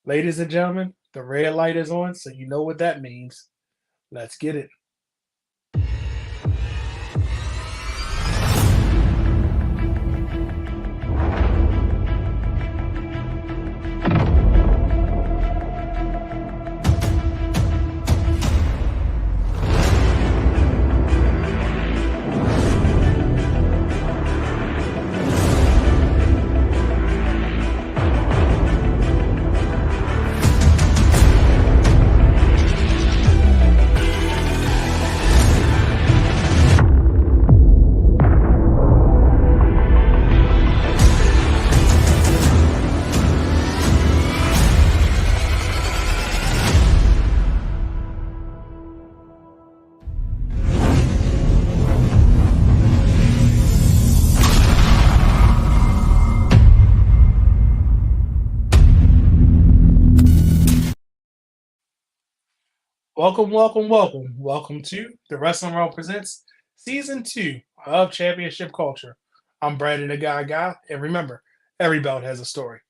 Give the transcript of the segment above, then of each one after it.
Ladies and gentlemen, the red light is on, so you know what that means. Let's get it. Welcome, welcome, welcome. Welcome to the Wrestling Realm Presents Season 2 of Championship Culture. I'm Brandon the Guy, and remember, every belt has a story.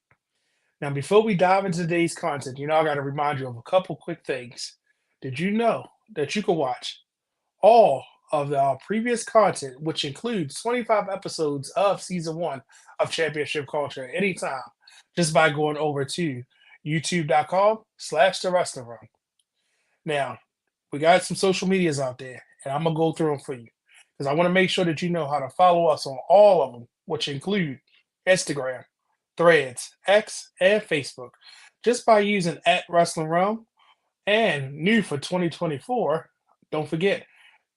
Now, before we dive into today's content, I got to remind you of a couple quick things. Did you know that you can watch all of our previous content, which includes 25 episodes of Season 1 of Championship Culture at any time, just by going over to youtube.com/the wrestling room. Now, we got some social medias out there, and I'm gonna go through them for you because I want to make sure that you know how to follow us on all of them, which include Instagram, Threads, X, and Facebook, just by using at Wrestling Realm. And new for 2024, don't forget,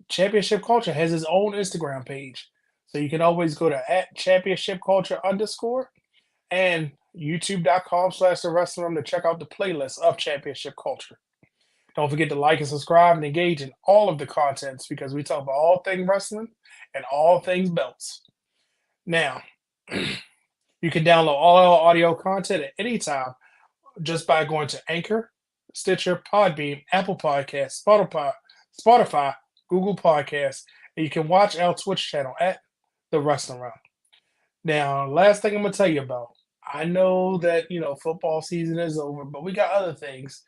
Championship Culture has its own Instagram page, so you can always go to at Championship Culture underscore and youtube.com/the Wrestling Room to check out the playlist of Championship Culture. Don't forget to like and subscribe and engage in all of the contents because we talk about all things wrestling and all things belts. Now, you can download all our audio content at any time just by going to Anchor, Stitcher, Podbeam, Apple Podcasts, Spotify, Google Podcasts, and you can watch our Twitch channel at The Wrestling Round. Now, last thing I'm going to tell you about. I know that, football season is over, but we got other things.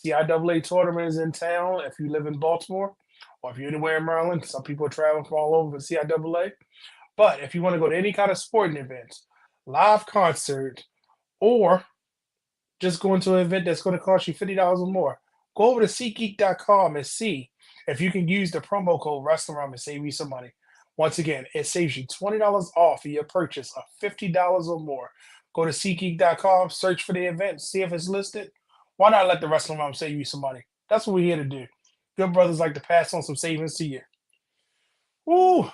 CIAA tournament is in town if you live in Baltimore or if you're anywhere in Maryland. Some people are traveling from all over for CIAA. But if you want to go to any kind of sporting events, live concert, or just going to an event that's going to cost you $50 or more, go over to SeatGeek.com and see if you can use the promo code WrestlingRoom and save you some money. Once again, it saves you $20 off of your purchase of $50 or more. Go to SeatGeek.com, search for the event, see if it's listed. Why not let the Wrestling Room save you some money? That's what we're here to do. Good brothers like to pass on some savings to you. Ooh,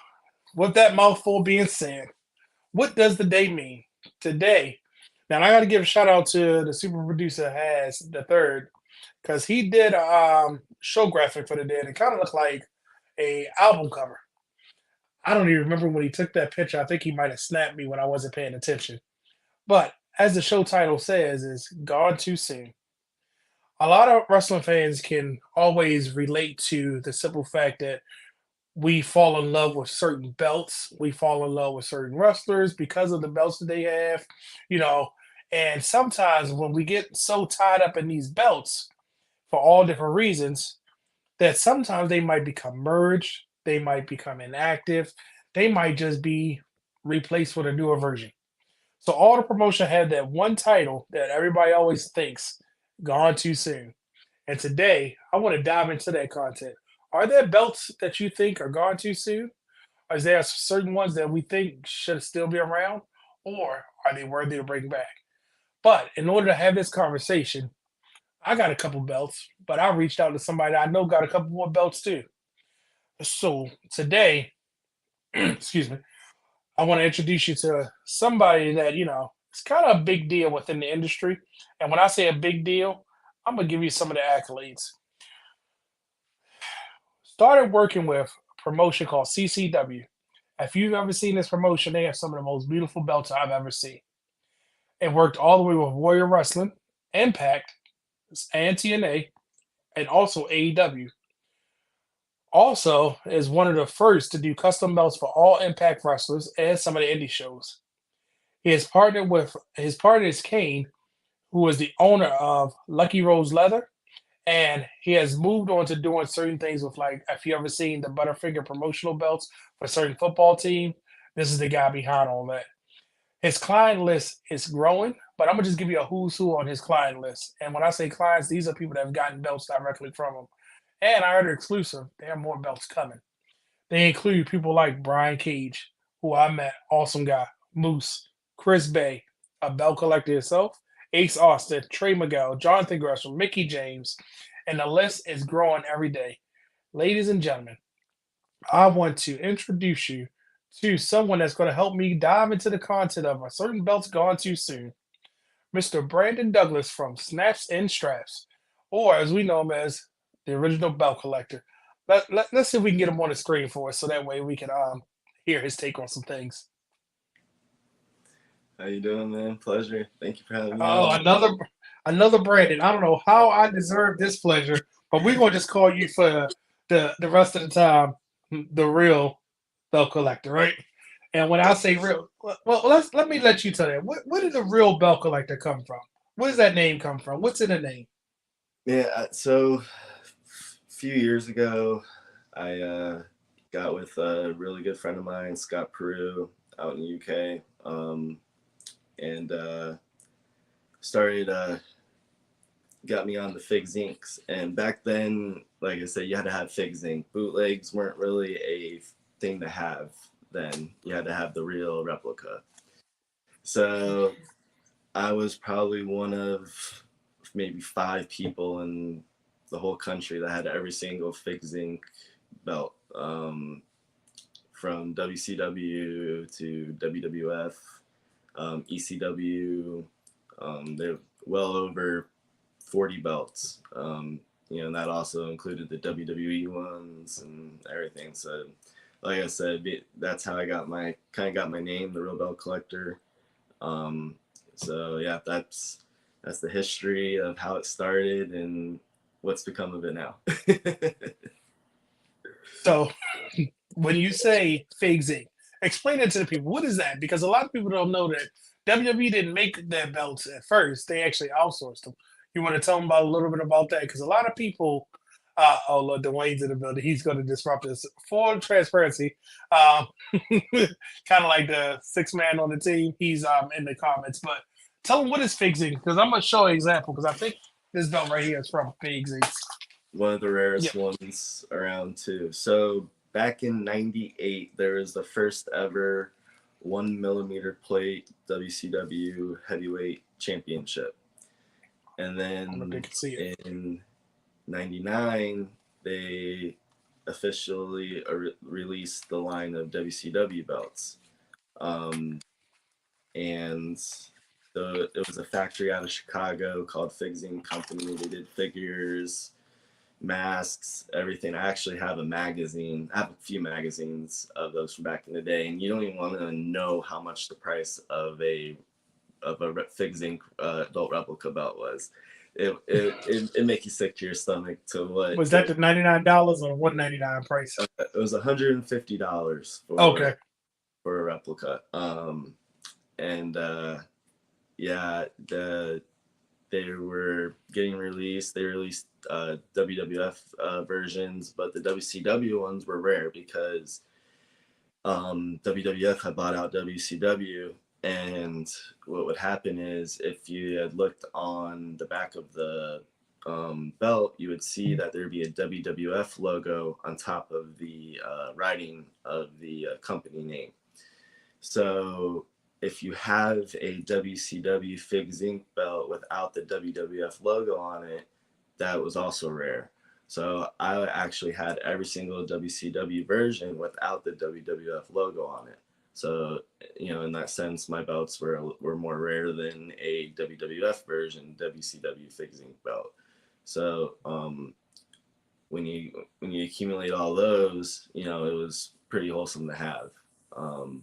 with that mouthful being said, what does the day mean? Today, now I got to give a shout out to the super producer Has the third because he did a show graphic for the day and it kind of looked like a album cover. I don't even remember when he took that picture. I think he might have snapped me when I wasn't paying attention. But as the show title says, is Gone Too Soon. A lot of wrestling fans can always relate to the simple fact that we fall in love with certain belts. We fall in love with certain wrestlers because of the belts that they have, you know. And sometimes when we get so tied up in these belts for all different reasons, that sometimes they might become merged, they might become inactive, they might just be replaced with a newer version. So all the promotion had that one title that everybody always thinks gone too soon. And today, I want to dive into that content. Are there belts that you think are gone too soon? Or is there certain ones that we think should still be around? Or are they worthy to bring back? But in order to have this conversation, I got a couple belts, but I reached out to somebody that I know got a couple more belts too. So today, excuse me, I want to introduce you to somebody that, it's kind of a big deal within the industry. And when I say a big deal, I'm going to give you some of the accolades. Started working with a promotion called CCW. If you've ever seen this promotion, they have some of the most beautiful belts I've ever seen. It worked all the way with Warrior Wrestling, Impact, and TNA, and also AEW. Also, is one of the first to do custom belts for all Impact wrestlers and some of the indie shows. He has partnered with his partner is Kane who was the owner of Lucky Rose Leather, and he has moved on to doing certain things with, like, if you ever seen the Butterfinger promotional belts for certain football team, this is the guy behind all that. His client list is growing, but I'm gonna just give you a who's who on his client list. And when I say clients, these are people that have gotten belts directly from him. And I heard exclusive, there are more belts coming. They include people like Brian Cage, who I met, awesome guy, Moose, Chris Bay, a belt collector himself, Ace Austin, Trey Miguel, Jonathan Gresham, Mickey James, and the list is growing every day. Ladies and gentlemen, I want to introduce you to someone that's going to help me dive into the content of a certain belts gone too soon. Mr. Brandon Douglas from Snaps and Straps, or as we know him as the original belt collector. Let's see if we can get him on the screen for us so that way we can hear his take on some things. How you doing, man? Pleasure. Thank you for having me Oh, on. another Brandon. I don't know how I deserve this pleasure, but we're gonna just call you for the rest of the time the real belt collector, right? And when I say real, well, let me let you tell that. Where did the real belt collector come from? Where does that name come from? What's in the name? Yeah, so a few years ago, I got with a really good friend of mine, Scott Peru, out in the UK, and started got me on the Figs Inks. And back then, like I said, you had to have Figs Ink. Bootlegs weren't really a thing to have then. You had to have the real replica. So I was probably one of maybe 5 people in the whole country that had every single Figs Inc. belt, from WCW to WWF, ECW. They're well over 40 belts. And that also included the WWE ones and everything. So, like I said, that's how I got my name, the Real Belt Collector. Um, so yeah, that's the history of how it started and what's become of it now. So when you say phasing, explain it to the people. What is that? Because a lot of people don't know that WWE didn't make their belts at first; they actually outsourced them. You want to tell them about a little bit about that? Because a lot of people, oh look, Dwayne's in the building. He's going to disrupt this. For transparency, um, kind of like the sixth man on the team. He's in the comments, but tell them what is phasing because I'm going to show an example because I think this belt right here is from phasing. One of the rarest Yep. ones around too. So back in '98, there was the first ever 1 millimeter plate WCW heavyweight championship. And I don't know if they then can see it. in '99, they officially released the line of WCW belts. Um, and it was a factory out of Chicago called Figsing Company. They did figures, masks, everything. I actually have a magazine. I have a few magazines of those from back in the day, and you don't even want to know how much the price of a Figsing adult replica belt was. It make you sick to your stomach to what Was that the $99 or 199 price? it was $150 Okay. for a replica. And yeah, they were getting released. They released WWF versions, but the WCW ones were rare because WWF had bought out WCW. And what would happen is if you had looked on the back of the belt, you would see that there'd be a WWF logo on top of the writing of the company name. So if you have a WCW Figs Inc. belt without the WWF logo on it, that was also rare. So I actually had every single WCW version without the WWF logo on it. So in that sense, my belts were more rare than a WWF version WCW Figs Inc. belt. So when you accumulate all those, it was pretty wholesome to have.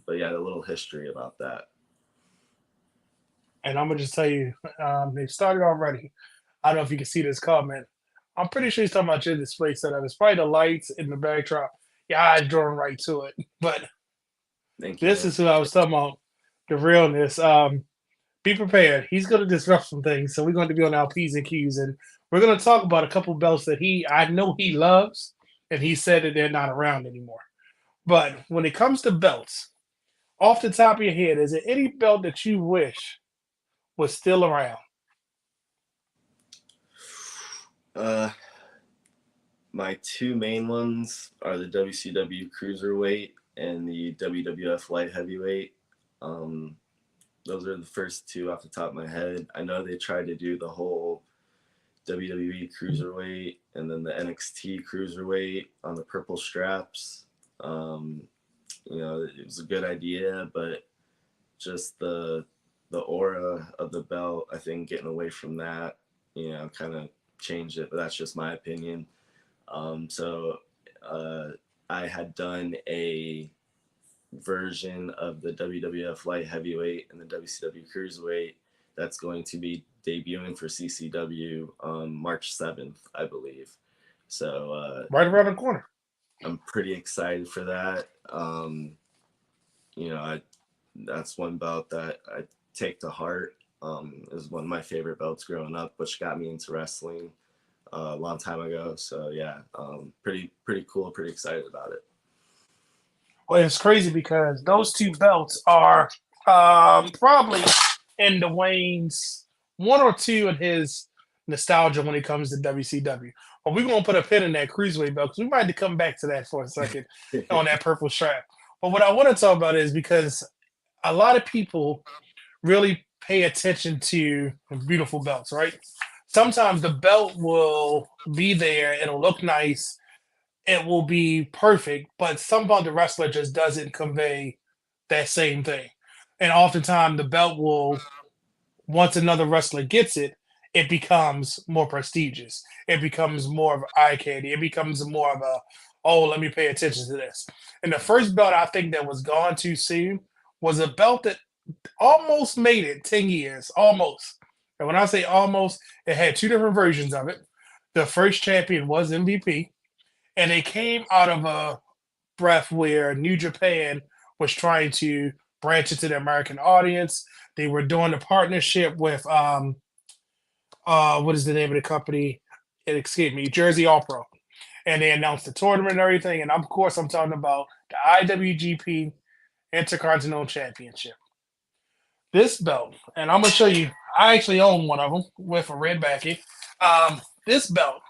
But yeah, a little history about that. And I'm gonna just tell you, they've started already. I don't know if you can see this comment. I'm pretty sure he's talking about your display setup. It's probably the lights in the backdrop. Your eyes drawn right to it. But Thank you, this man. is who I was talking about, the realness. be prepared. He's going to disrupt some things, so we're going to be on our P's and Q's, and we're going to talk about a couple belts that I know he loves, and he said that they're not around anymore. But when it comes to belts, off the top of your head, is there any belt that you wish was still around? Uh, my two main ones are the WCW Cruiserweight and the WWF Light Heavyweight. Um, those are the first two off the top of my head. I know they tried to do the whole WWE Cruiserweight and then the NXT Cruiserweight on the purple straps. Um, it was a good idea, but just the aura of the belt, I think getting away from that, kind of changed it. But that's just my opinion. So uh, I had done a version of the WWF Light Heavyweight and the WCW Cruiserweight that's going to be debuting for CCW on March 7th, I believe. So Right around the corner. I'm pretty excited for that. I that's one belt that I take to heart. It was one of my favorite belts growing up, which got me into wrestling a long time ago. So yeah, pretty cool, pretty excited about it. Well, it's crazy because those two belts are probably in Dwayne's one or two in his nostalgia when it comes to WCW. But we're gonna put a pin in that cruiserweight belt because we might have to come back to that for a second on that purple strap. But what I want to talk about is because a lot of people really pay attention to beautiful belts, right? Sometimes the belt will be there, it'll look nice, it will be perfect, but somehow the wrestler just doesn't convey that same thing. And oftentimes the belt will, once another wrestler gets it, it becomes more prestigious. It becomes more of eye candy. It becomes more of a, oh, let me pay attention to this. And the first belt I think that was gone too soon was a belt that almost made it 10 years, almost. And when I say almost, it had two different versions of it. The first champion was MVP, and they came out of a breath where New Japan was trying to branch into the American audience. They were doing a partnership with what is the name of the company? It escaped me, Jersey All Pro. And they announced the tournament and everything. And of course, I'm talking about the IWGP Intercontinental Championship. This belt, and I'm gonna show you. I actually own one of them with a red backing. This belt,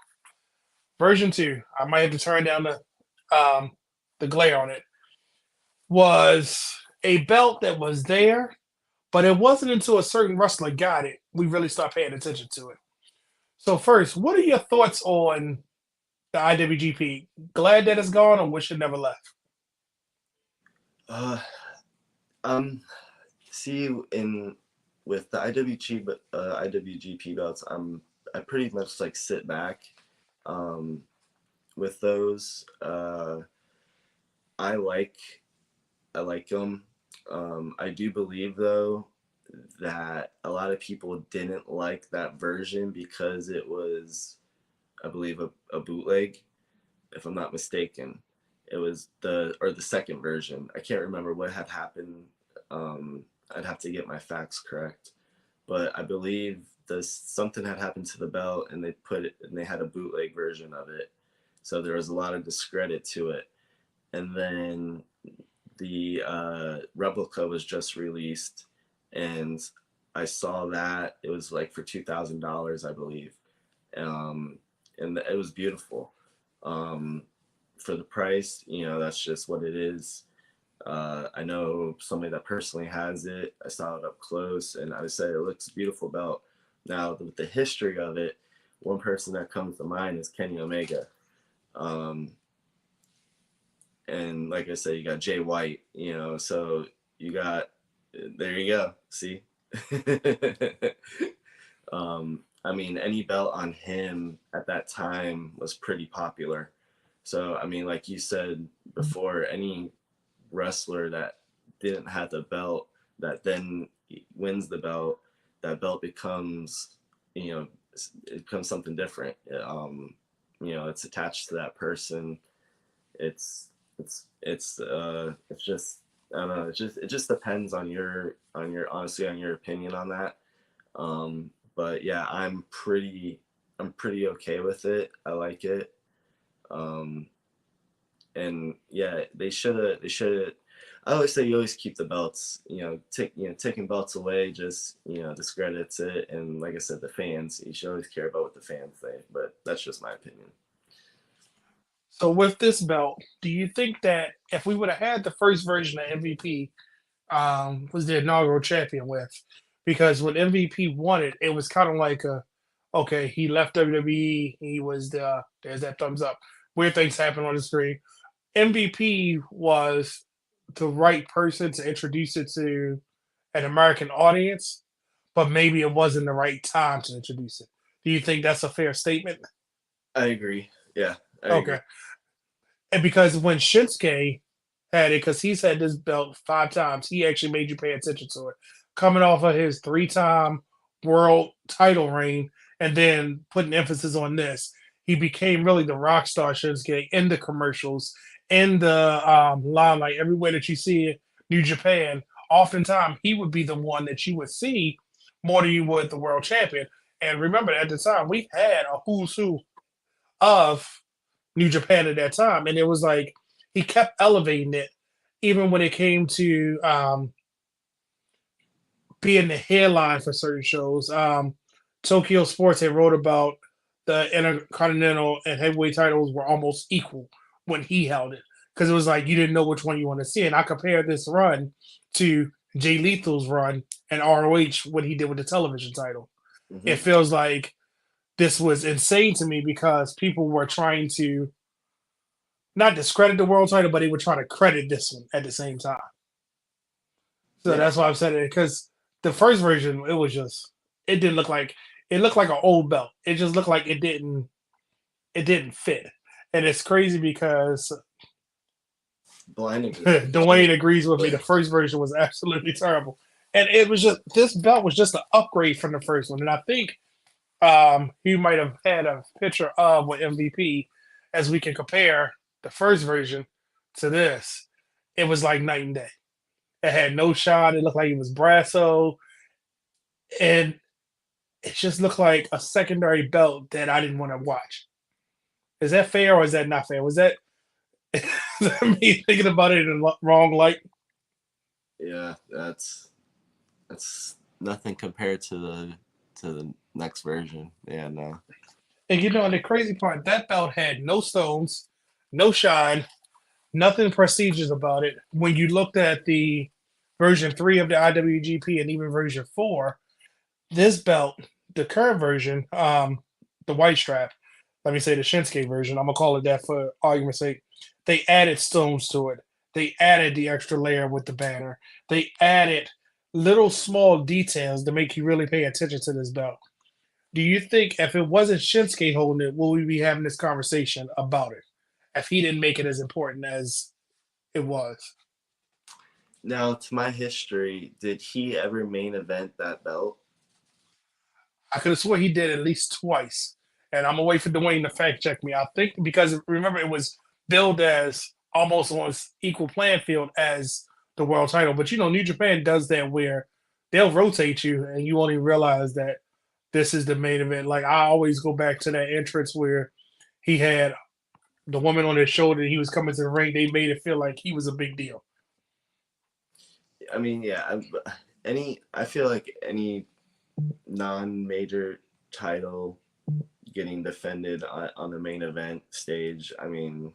version two. I might have to turn down the glare on it. Was a belt that was there, but it wasn't until a certain wrestler got it we really start paying attention to it. So first, what are your thoughts on the IWGP? Glad that it's gone, or wish it never left? Uh, um, See, in with the IWGP belts, I pretty much like sit back. Um, with those, I like I like them. I do believe though that a lot of people didn't like that version because it was, I believe, a bootleg, if I'm not mistaken. It was the second version. I can't remember what had happened. I'd have to get my facts correct, but I believe this something had happened to the belt, and they put it and they had a bootleg version of it. So there was a lot of discredit to it. And then the replica was just released, and I saw that it was like for $2,000, I believe, um, and it was beautiful. Um, for the price, that's just what it is. I know somebody that personally has it. I saw it up close, and I would say it looks a beautiful belt. Now, with the history of it, one person that comes to mind is Kenny Omega. Um, and like I said, you got Jay White, so you got, there you go. See? I mean, any belt on him at that time was pretty popular. So, I mean, like you said before, any wrestler that didn't have the belt that then wins the belt, that belt becomes, it becomes something different. It's attached to that person. It's just, I don't know. It just depends on your honestly on your opinion on that. But yeah, I'm pretty okay with it. I like it. Um, and yeah, they should have. I always say you always keep the belts. Taking belts away just discredits it. And like I said, the fans, you should always care about what the fans think. But that's just my opinion. So with this belt, do you think that if we would have had the first version of MVP, was the inaugural champion with, because when MVP won it, it was kind of like a, okay, he left WWE, he was there's that thumbs up. Weird things happen on the screen. MVP was the right person to introduce it to an American audience, but maybe it wasn't the right time to introduce it. Do you think that's a fair statement? I agree. Yeah, I agree. Okay. And because when Shinsuke had it, because he's had this belt 5 times, he actually made you pay attention to it. Coming off of his 3-time world title reign, and then putting emphasis on this, he became really the rock star Shinsuke in the commercials, in the limelight, everywhere that you see it, New Japan. Oftentimes, he would be the one that you would see more than you would the world champion. And remember, at the time, we had a who's who of New Japan at that time, and it was like he kept elevating it, even when it came to being the headline for certain shows. Tokyo Sports had wrote about the Intercontinental and Heavyweight titles were almost equal when he held it, because it was like you didn't know which one you want to see. And I compared this run to Jay Lethal's run and ROH what he did with the television title. It Hmm. feels like this was insane to me because people were trying to not discredit the world title, but they were trying to credit this one at the same time. So Yeah, that's why I'm saying it, because the first version, it was just it didn't look like it looked like an old belt. It just looked like it didn't fit. And it's crazy because blinding. Dwayne agrees with me. The first version was absolutely terrible. And it was just this belt was just an upgrade from the first one. And I think he might have had a picture of with MVP as we can compare the first version to this. It was like night and day. It had no shot. It looked like it was Brasso, and it just looked like a secondary belt that I didn't want to watch. Is that fair or is that not fair? Was that, is that me thinking about it in the wrong light? Yeah, that's nothing compared to the next version. Yeah, no. And and the crazy part, that belt had no stones, no shine, nothing prestigious about it. When you looked at the version 3 of the IWGP and even version 4, this belt, the current version, the white strap, let me say the Shinsuke version, I'm gonna call it that for argument's sake. They added stones to it. They added the extra layer with the banner. They added little small details to make you really pay attention to this belt. Do you think if it wasn't Shinsuke holding it, will we be having this conversation about it? If he didn't make it as important as it was? Now, to my history, did he ever main event that belt? I could have swore he did at least twice. And I'm gonna wait for Dwayne to fact check me. I think because remember it was billed as almost on equal playing field as the world title. But New Japan does that where they'll rotate you and you only realize that this is the main event. Like I always go back to that entrance where he had the woman on his shoulder, he was coming to the ring. They made it feel like he was a big deal. I mean, yeah, I feel like any non-major title getting defended on the main event stage, I mean,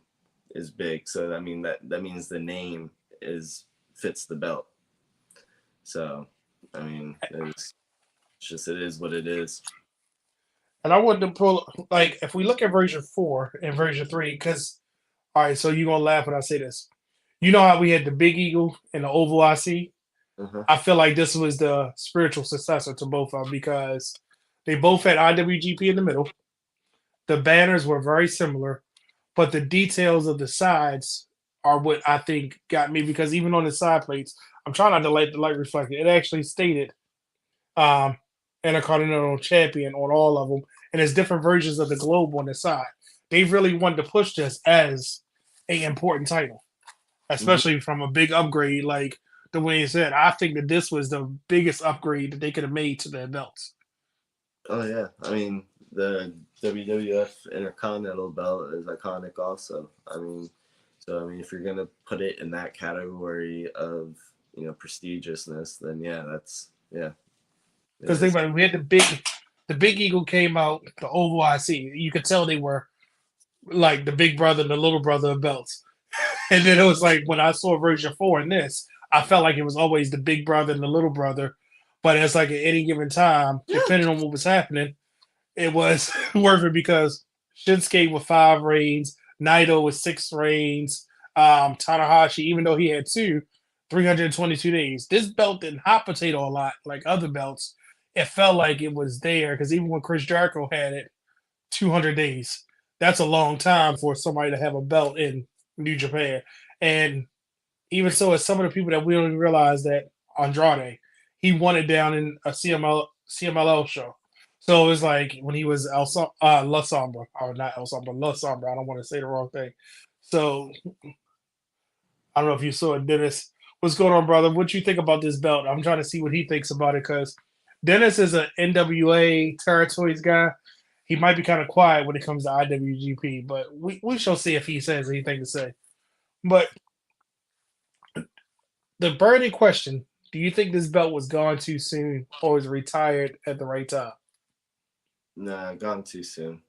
is big. So I mean that means the name is fits the belt. So I mean, it's just it is what it is. And I wanted to pull like if we look at version 4 and version 3, because all right, so you're gonna laugh when I say this. You know how we had the Big Eagle and the Oval IC? Uh-huh. I feel like this was the spiritual successor to both of them because they both had IWGP in the middle. The banners were very similar, but the details of the sides are what I think got me because even on the side plates, I'm trying not to let the light reflect it. It actually stated um, Intercontinental Champion on all of them, and there's different versions of the globe on the side. They really wanted to push this as a important title. Hmm. especially from a big upgrade like the way it said. I think that this was the biggest upgrade that they could have made to their belts. Oh yeah, I mean the WWF Intercontinental Belt is iconic also. I mean, so I mean if you're gonna put it in that category of prestigiousness, then yeah, that's yeah, it Because think is. about it, we had the big eagle came out, the oval IC. You could tell they were like the big brother and the little brother of belts. And then it was like when I saw version 4 in this, I felt like it was always the big brother and the little brother. But it's like at any given time, Yeah, depending on what was happening, it was worth it because Shinsuke with 5 reigns, Naito with 6 reigns, Tanahashi, even though he had two, 322 days. This belt didn't hot potato a lot like other belts. It felt like it was there because even when Chris Jericho had it, 200 days. That's a long time for somebody to have a belt in New Japan. And even so, as some of the people that we don't even realize that Andrade, he won it down in a CMLL show. So it was like when he was La Sombra, or not El Sombra, La Sombra. I don't want to say the wrong thing. So I don't know if you saw it, Dennis. What's going on, brother? What you think about this belt? I'm trying to see what he thinks about it because Dennis is an NWA territories guy. He might be kind of quiet when it comes to IWGP, but we shall see if he says anything to say. But the burning question: do you think this belt was gone too soon, or was retired at the right time? nah, gone too soon.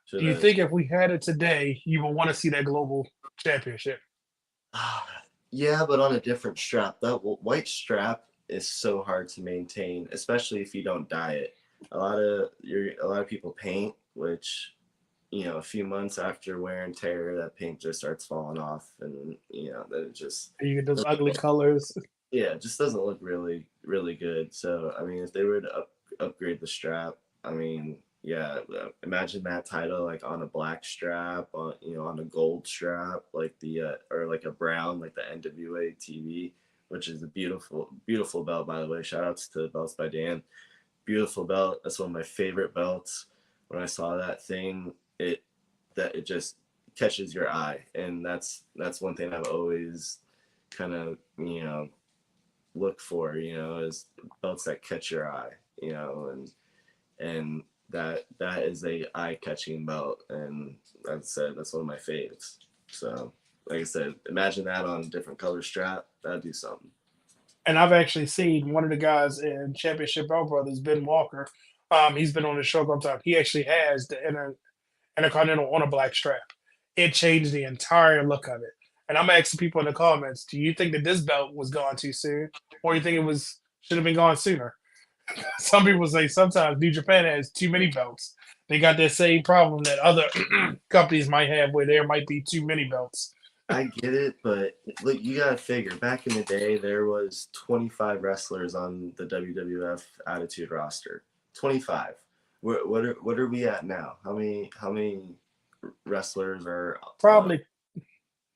Should Do you have. think if we had it today, you would want to see that global championship? Yeah, but on a different strap. That white strap is so hard to maintain, especially if you don't dye it. A lot of people paint, which a few months after wear and tear, that paint just starts falling off, and that it just You get those doesn't ugly look, colors. yeah, it just doesn't look really good. So I mean, if they were to upgrade the strap, I mean, yeah, imagine that title like on a black strap, on a gold strap, like the or like a brown, like the NWA TV, which is a beautiful belt, by the way. Shout outs to Belts by Dan. Beautiful belt. That's one of my favorite belts. When I saw that thing, it just catches your eye, and that's one thing I've always kind of look for, is belts that catch your eye, and that is a eye catching belt, and like I said, that's one of my faves. So, like I said, imagine that on a different color strap. That'd do something. And I've actually seen one of the guys in Championship Belt Brothers, Ben Walker. He's been on the show a couple times. He actually has the Intercontinental on a black strap. It changed the entire look of it. And I'm asking people in the comments, do you think that this belt was gone too soon, or do you think it was should have been gone sooner? Some people say sometimes New Japan has too many belts. They got that same problem that other companies might have, where there might be too many belts. I get it, but look, you gotta figure. Back in the day, there was 25 wrestlers on the WWF Attitude roster. 25. What are we at now? How many wrestlers are Probably,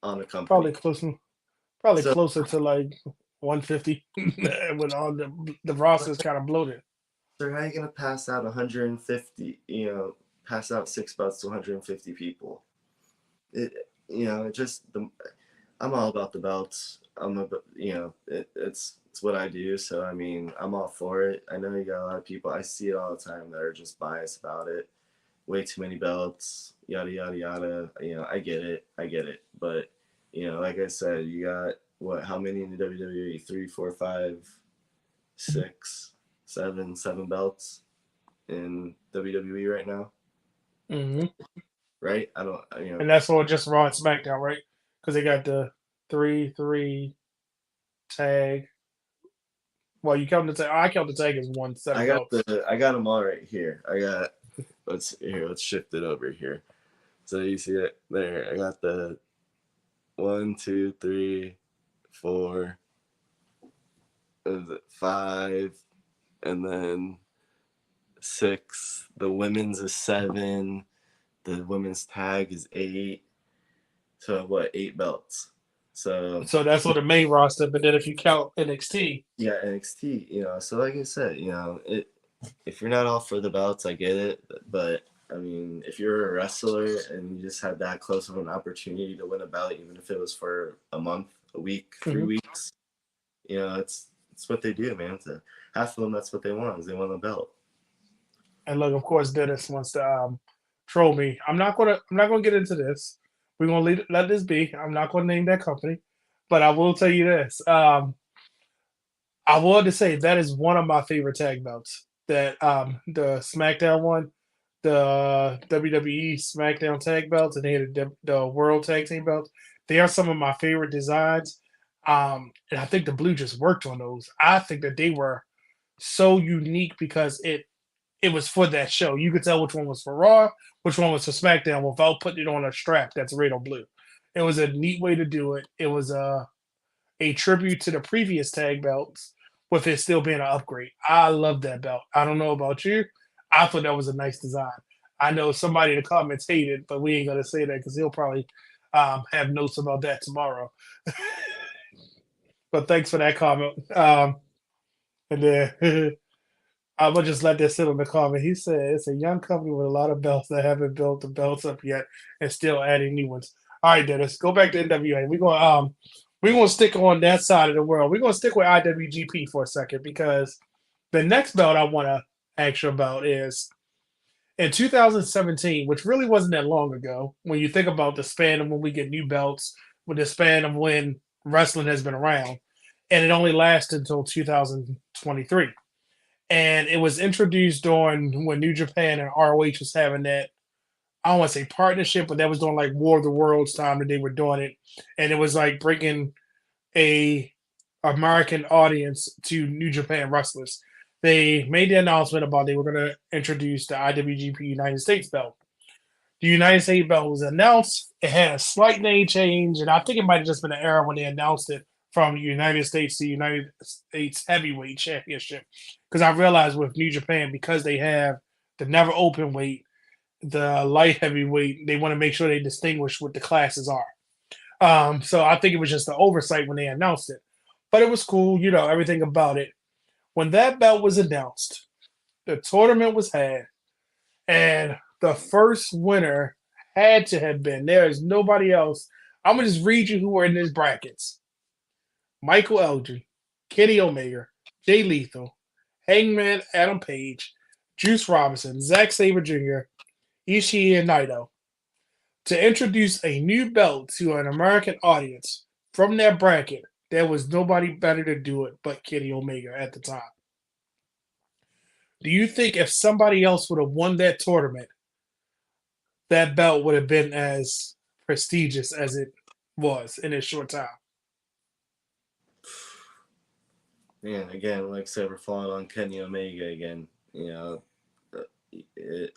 on a probably company? closer, probably So closer to like 150 when all the roster is kind of bloated. So how are you gonna pass out 150? Pass out six belts to 150 people. It it just I'm all about the belts. It's what I do. So I mean, I'm all for it. I know you got a lot of people. I see it all the time that are just biased about it. Way too many belts. Yada yada yada. I get it. I get it. But like I said, you got what? How many in the WWE? Three, four, five, six, seven belts in WWE right now, Hmm. right? I don't, And that's all just Raw and SmackDown, right? Because they got the 3-3 tag. Well, you count the tag. I count the tag as one set of belts. I got them all right here. Let's shift it over here. So you see it there. I got the one, two, three, four, five, and then six. The women's is seven. The women's tag is eight. So what? Eight belts. So So that's on the main roster. But then if you count NXT, yeah, NXT. So like I said, if you're not all for the belts, I get it, but I mean, if you're a wrestler and you just had that close of an opportunity to win a belt, even if it was for a month, a week, three Mhm. weeks, it's what they do, man. To half of them, that's what they want is they want a belt. And look, of course, Dennis wants to troll me. I'm not gonna get into this. We're gonna let this be. I'm not gonna name that company, but I will tell you this. I wanted to say that is one of my favorite tag belts. That the SmackDown one, the WWE SmackDown tag belts, and they had the World Tag Team belts. They are some of my favorite designs. And I think the blue just worked on those. I think that they were so unique because it was for that show. You could tell which one was for Raw, which one was for SmackDown without putting it on a strap that's red or blue. It was a neat way to do it. It was a tribute to the previous tag belts with it still being an upgrade. I love that belt. I don't know about you. I thought that was a nice design. I know somebody in the comments hated, but we ain't gonna say that because he'll probably have notes about that tomorrow. But thanks for that comment. And then I'm gonna just let that sit on the comment. He said it's a young company with a lot of belts that haven't built the belts up yet and still adding new ones. All right, Dennis, go back to NWA. We're gonna stick on that side of the world. We're gonna stick with IWGP for a second because the next belt I want to ask you about is in 2017, which really wasn't that long ago. When you think about the span of when we get new belts, with the span of when wrestling has been around, and it only lasted until 2023, and it was introduced during when New Japan and ROH was having that. I don't want to say partnership, but that was during like War of the Worlds time that they were doing it, and it was like bringing a American audience to New Japan wrestlers. They made the announcement about they were going to introduce the IWGP United States belt. The United States belt was announced. It had a slight name change, and I think it might have just been an era when they announced it from United States to United States Heavyweight Championship. Because I realized with New Japan, because they have the never open weight, the light heavyweight, they want to make sure they distinguish what the classes are. So I think it was just an oversight when they announced it. But it was cool, everything about it. When that belt was announced, the tournament was had, and the first winner had to have been. There is nobody else. I'm gonna just read you who were in these brackets: Michael Elgin, Kenny Omega, Jay Lethal, Hangman Adam Page, Juice Robinson, Zack Sabre Jr., Ishii, and Naito to introduce a new belt to an American audience from that bracket. There was nobody better to do it but Kenny Omega at the time. Do you think if somebody else would have won that tournament, that belt would have been as prestigious as it was in its short time? Man, again, like I said, we're falling on Kenny Omega again. It,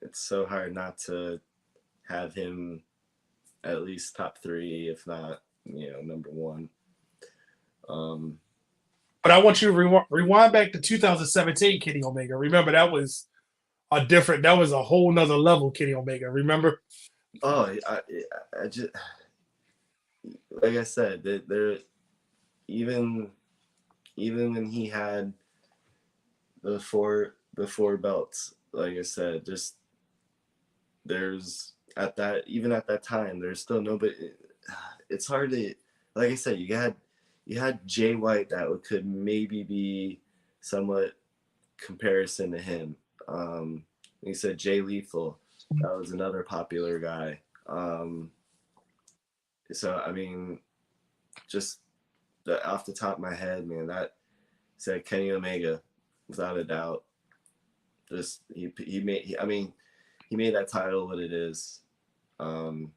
it's so hard not to have him at least top three, if not, number one. Um, But I want you to rewind back to 2017, Kenny Omega. Remember, that was a whole nother level, Kenny Omega. Remember? oh, I just like I said, there even even when he had the four belts, like I said, just there's at that even at that time, there's still nobody. It's hard to, like I said, you had Jay White that could maybe be somewhat comparison to him. Like you said, Jay Lethal, that was another popular guy. So I mean, just off the top of my head, man, that said Kenny Omega, without a doubt. Just he made I mean he made that title what it is. Um,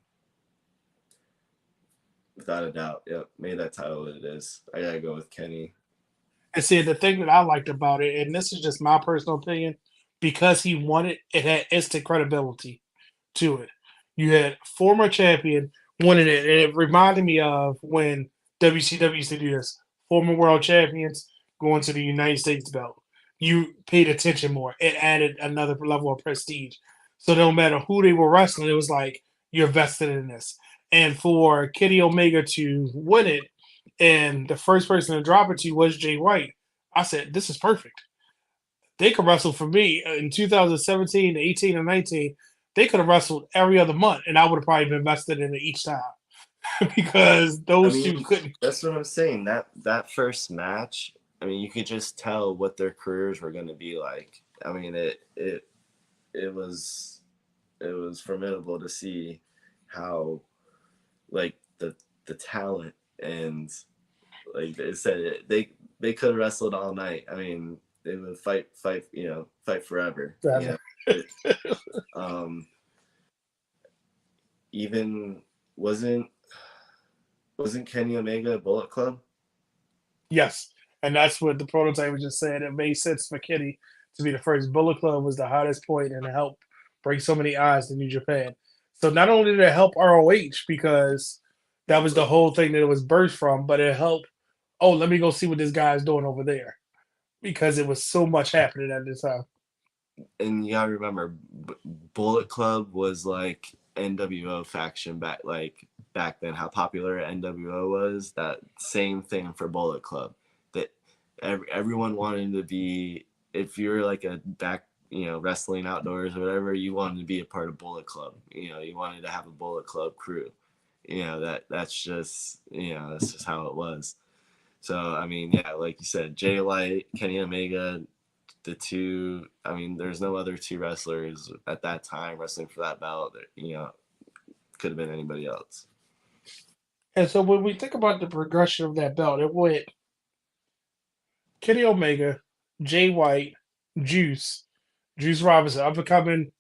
without a doubt, yep, made that title what it is. I gotta go with Kenny. And see, the thing that I liked about it, and this is just my personal opinion, because he won it, it had instant credibility to it. You had former champion winning it, and it reminded me of when WCW used to do this. Former world champions going to the United States belt. You paid attention more. It added another level of prestige. So no matter who they were wrestling, it was like you're vested in this. And for Kenny Omega to win it, and the first person to drop it to was Jay White, I said, this is perfect. they could wrestle for me in 2017, 18, and 19. They could have wrestled every other month, and I would have probably been invested in it each time because I those mean, two couldn't. that's what I'm saying. That first match, I mean, you could just tell what their careers were going to be like. I mean, it was it was formidable to see how like the talent and like they said they could have wrestled all night. I mean, they would fight forever. It, um, even wasn't wasn't Kenny Omega a Bullet Club? Yes, and that's what the prototype was just saying. It made sense for Kenny to be the first. Bullet Club was the hottest point and it helped bring so many eyes to New Japan. So not only did it help ROH because that was the whole thing that it was birthed from, but it helped. Oh, let me go see what this guy's doing over there because it was so much happening at this time. And you gotta remember, Bullet Club was like NWO faction back then. How popular NWO was. That same thing for Bullet Club. That everyone wanted to be. If you're like a wrestling outdoors or whatever, you wanted to be a part of Bullet Club. You wanted to have a Bullet Club crew. That's just how it was. So I mean, yeah, like you said, Jay Light, Kenny Omega, the two. I mean, there's no other two wrestlers at that time wrestling for that belt. Could have been anybody else. And so when we think about the progression of that belt, it went Kenny Omega, Jay White, Juice, Juice Robinson, up and coming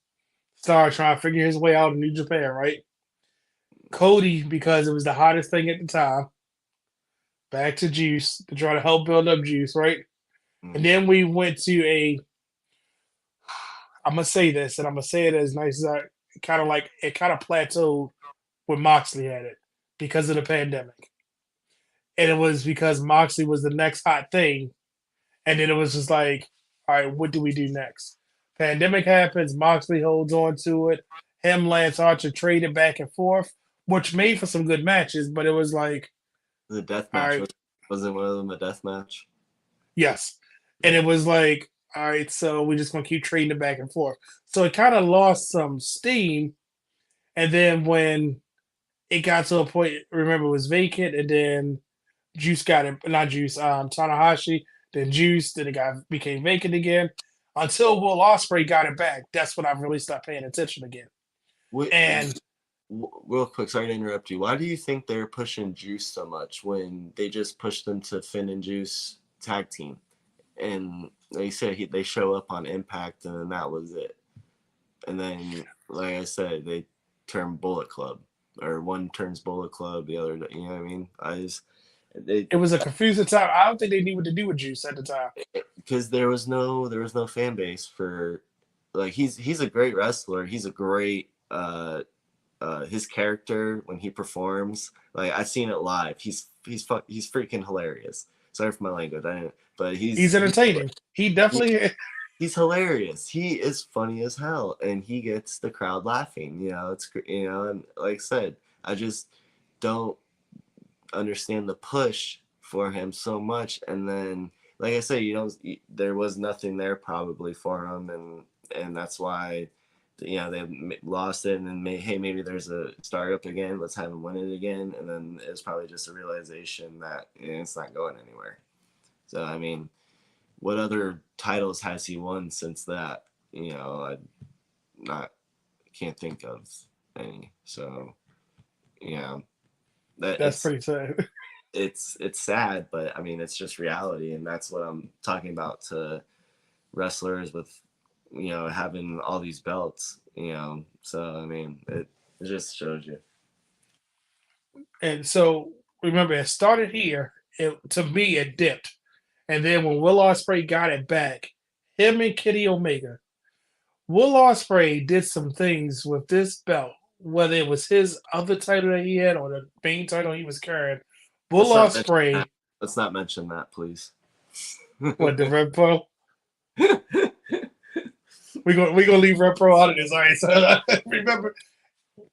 star trying to figure his way out in New Japan, right? Cody, because it was the hottest thing at the time, back to Juice to try to help build up Juice, right? And Mm. then we went to a, I'm going to say this, and I'm going to say it as nice as I kind of like, it kind of plateaued when Moxley had it because of the pandemic. And it was because Moxley was the next hot thing. And then it was just like, all right, what do we do next? Pandemic happens, Moxley holds on to it. Him, Lance Archer traded back and forth, which made for some good matches, but it was like, The death all match right, wasn't one of them a death match. yes. And Yeah. it was like, all right, so we're just gonna keep trading it back and forth. So it kind of lost some steam. And then when it got to a point, remember it was vacant, and then Juice got it, not Juice, Tanahashi, then Juice, then it became vacant again. Until Will Ospreay got it back. That's when I really stopped paying attention again. Wait, And real quick, sorry to interrupt you. Why do you think they're pushing Juice so much when they just pushed them to Finn and Juice tag team? And they said they show up on Impact, and then that was it. And then, like I said, they turn Bullet Club, or one turns Bullet Club, the other, you know what I mean? They it was a confusing time. I don't think they knew what to do with Juice at the time. because there was no fan base for, like, he's a great wrestler. He's a great his character when he performs. Like, I've seen it live. He's freaking hilarious. Sorry for my language, but He's entertaining. He definitely he's hilarious. He is funny as hell, and he gets the crowd laughing. And like I said, I just don't understand the push for him so much. And then, like I said, there was nothing there probably for him, and that's why. They lost it, and then hey, maybe there's a startup again. Let's have him win it again, and then it's probably just a realization that it's not going anywhere. So I mean, what other titles has he won since that? I not can't think of any. So yeah, that that's pretty sad. it's sad, but I mean it's just reality, and that's what I'm talking about to wrestlers with having all these belts. So I mean it just shows you. And so remember, it started here. To me, it dipped. And then when Will Ospreay got it back, him and Kenny Omega, Will Ospreay did some things with this belt, whether it was his other title that he had or the main title he was carrying. Will Let's not mention that. Ospreay, Let's not mention that, please. what the Red Pro? We gonna leave Red Pro out of this. All right. So remember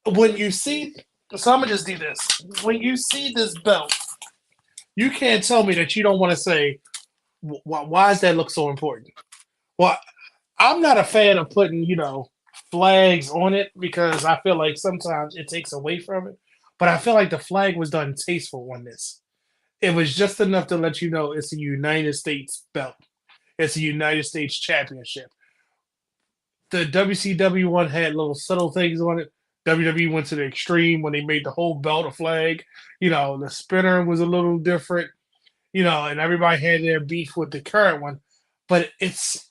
when you see, so I'm gonna just do this. When you see this belt, you can't tell me that you don't want to say, why does that look so important? Well, I'm not a fan of putting, flags on it because I feel like sometimes it takes away from it. But I feel like the flag was done tasteful on this. It was just enough to let you know it's a United States belt. It's a United States championship. The WCW one had little subtle things on it. WWE went to the extreme when they made the whole belt a flag. The spinner was a little different, and everybody had their beef with the current one. But it's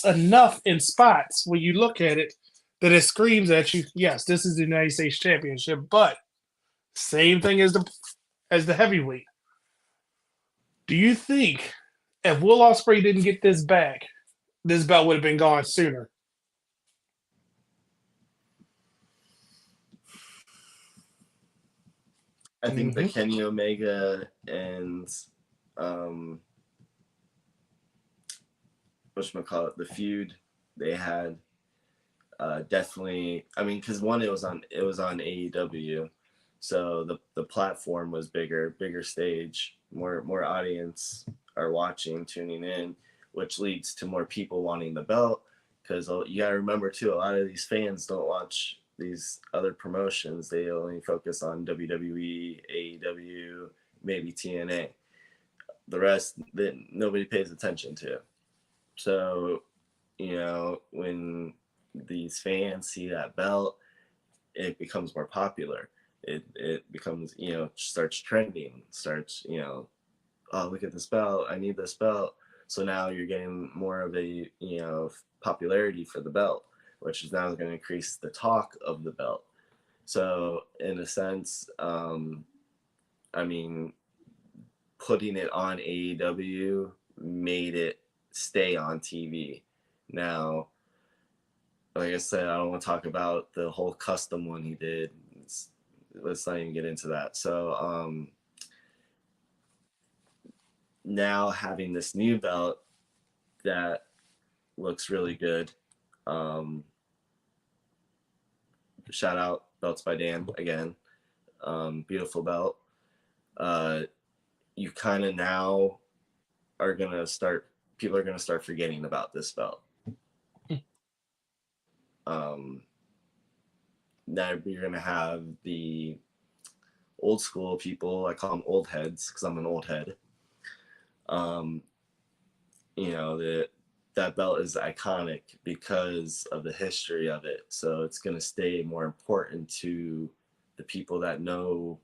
enough in spots when you look at it that it screams at you, yes, this is the United States Championship, but same thing as the heavyweight. Do you think if Will Ospreay didn't get this back, this belt would have been gone sooner? I think the Hmm. Kenny Omega and um, whatchamacallit, the feud they had, definitely. I mean, because one, it was on AEW, so the platform was bigger stage, more audience are watching, tuning in, which leads to more people wanting the belt. Because you gotta remember too, a lot of these fans don't watch these other promotions. They only focus on WWE, AEW, maybe TNA. The rest that nobody pays attention to. So, when these fans see that belt, it becomes more popular. It becomes, starts trending, starts, oh, look at this belt. I need this belt. So now you're getting more of a, popularity for the belt, which is now going to increase the talk of the belt. So in a sense, I mean, putting it on AEW made it stay on TV. Now, like I said, I don't want to talk about the whole custom one he did. Let's not even get into that. So now having this new belt that looks really good. Um, Shout out Belts by Dan again. Beautiful belt. Uh, you kind of now are gonna start. People are gonna start forgetting about this belt. Um, Now you're gonna have the old school people. I call them old heads because I'm an old head. Um, that belt is iconic because of the history of it. So it's going to stay more important to the people that know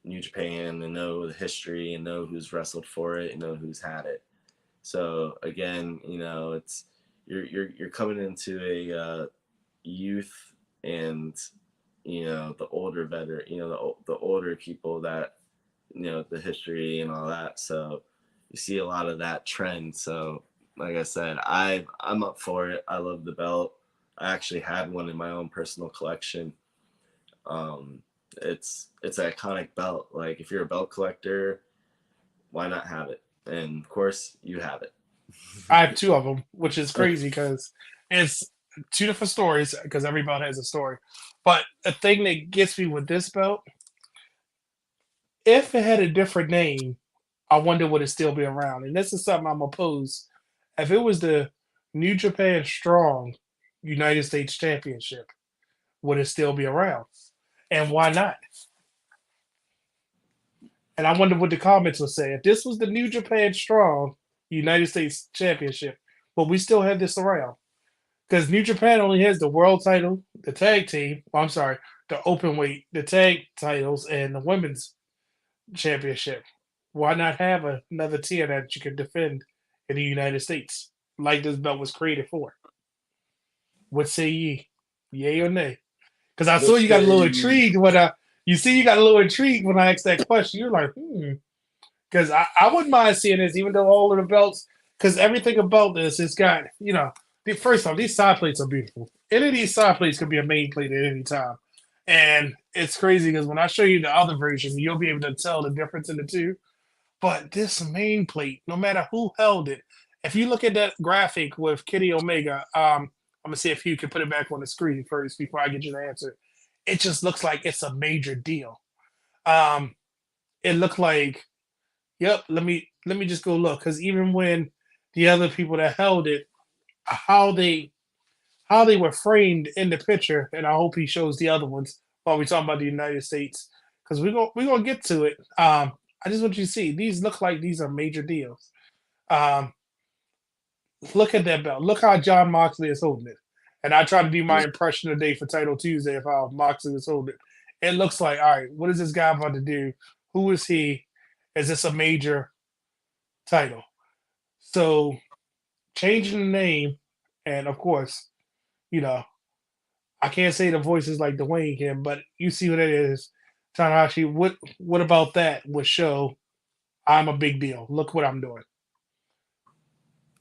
New Japan and know the history and know who's wrestled for it and know who's had it. So again, it's you're coming into a youth and the older veteran, the older people that the history and all that. So you see a lot of that trend. So like I said, I'm up for it. I love the belt. I actually had one in my own personal collection. Um, it's an iconic belt. Like if you're a belt collector, why not have it? And of course, you have it. I have two of them, which is crazy because it's two different stories because every belt has a story. But the thing that gets me with this belt, if it had a different name, I wonder would it still be around. And this is something I'm opposed. If it was the New Japan Strong United States Championship, would it still be around? And why not? And I wonder what the comments would say. If this was the New Japan Strong United States Championship, but we still had this around. Because New Japan only has the world title, the tag team, I'm sorry, the open weight, the tag titles, and the women's championship. Why not have another tier that you can defend in the United States, like this belt was created for? What say ye? Yay or nay? Because I saw Let's you got a little say intrigued when you got a little intrigued when I asked that question. You're like, hmm. Because I wouldn't mind seeing this, even though all of the belts, because everything about this, it's got, first off, these side plates are beautiful. Any of these side plates could be a main plate at any time. And it's crazy because when I show you the other version, you'll be able to tell the difference in the two. But this main plate, no matter who held it, if you look at that graphic with Kitty Omega, I'm gonna see if you can put it back on the screen first before I get you the answer. It just looks like it's a major deal. Um, it looked like, yep. Let me just go look because even when the other people that held it, how they how they were framed in the picture, and I hope he shows the other ones while we talk about the United States because we're gonna get to it. I just want you to see these look like these are major deals. Um, look at that belt. Look how John Moxley is holding it. And I try to do my impression today for Title Tuesday of how Moxley is holding it. It looks like, all right, what is this guy about to do? Who is he? Is this a major title? So changing the name, and of course, you know, I can't say the voices like Dwayne can, but you see what it is. Tanahashi, what about that would show I'm a big deal. Look what I'm doing.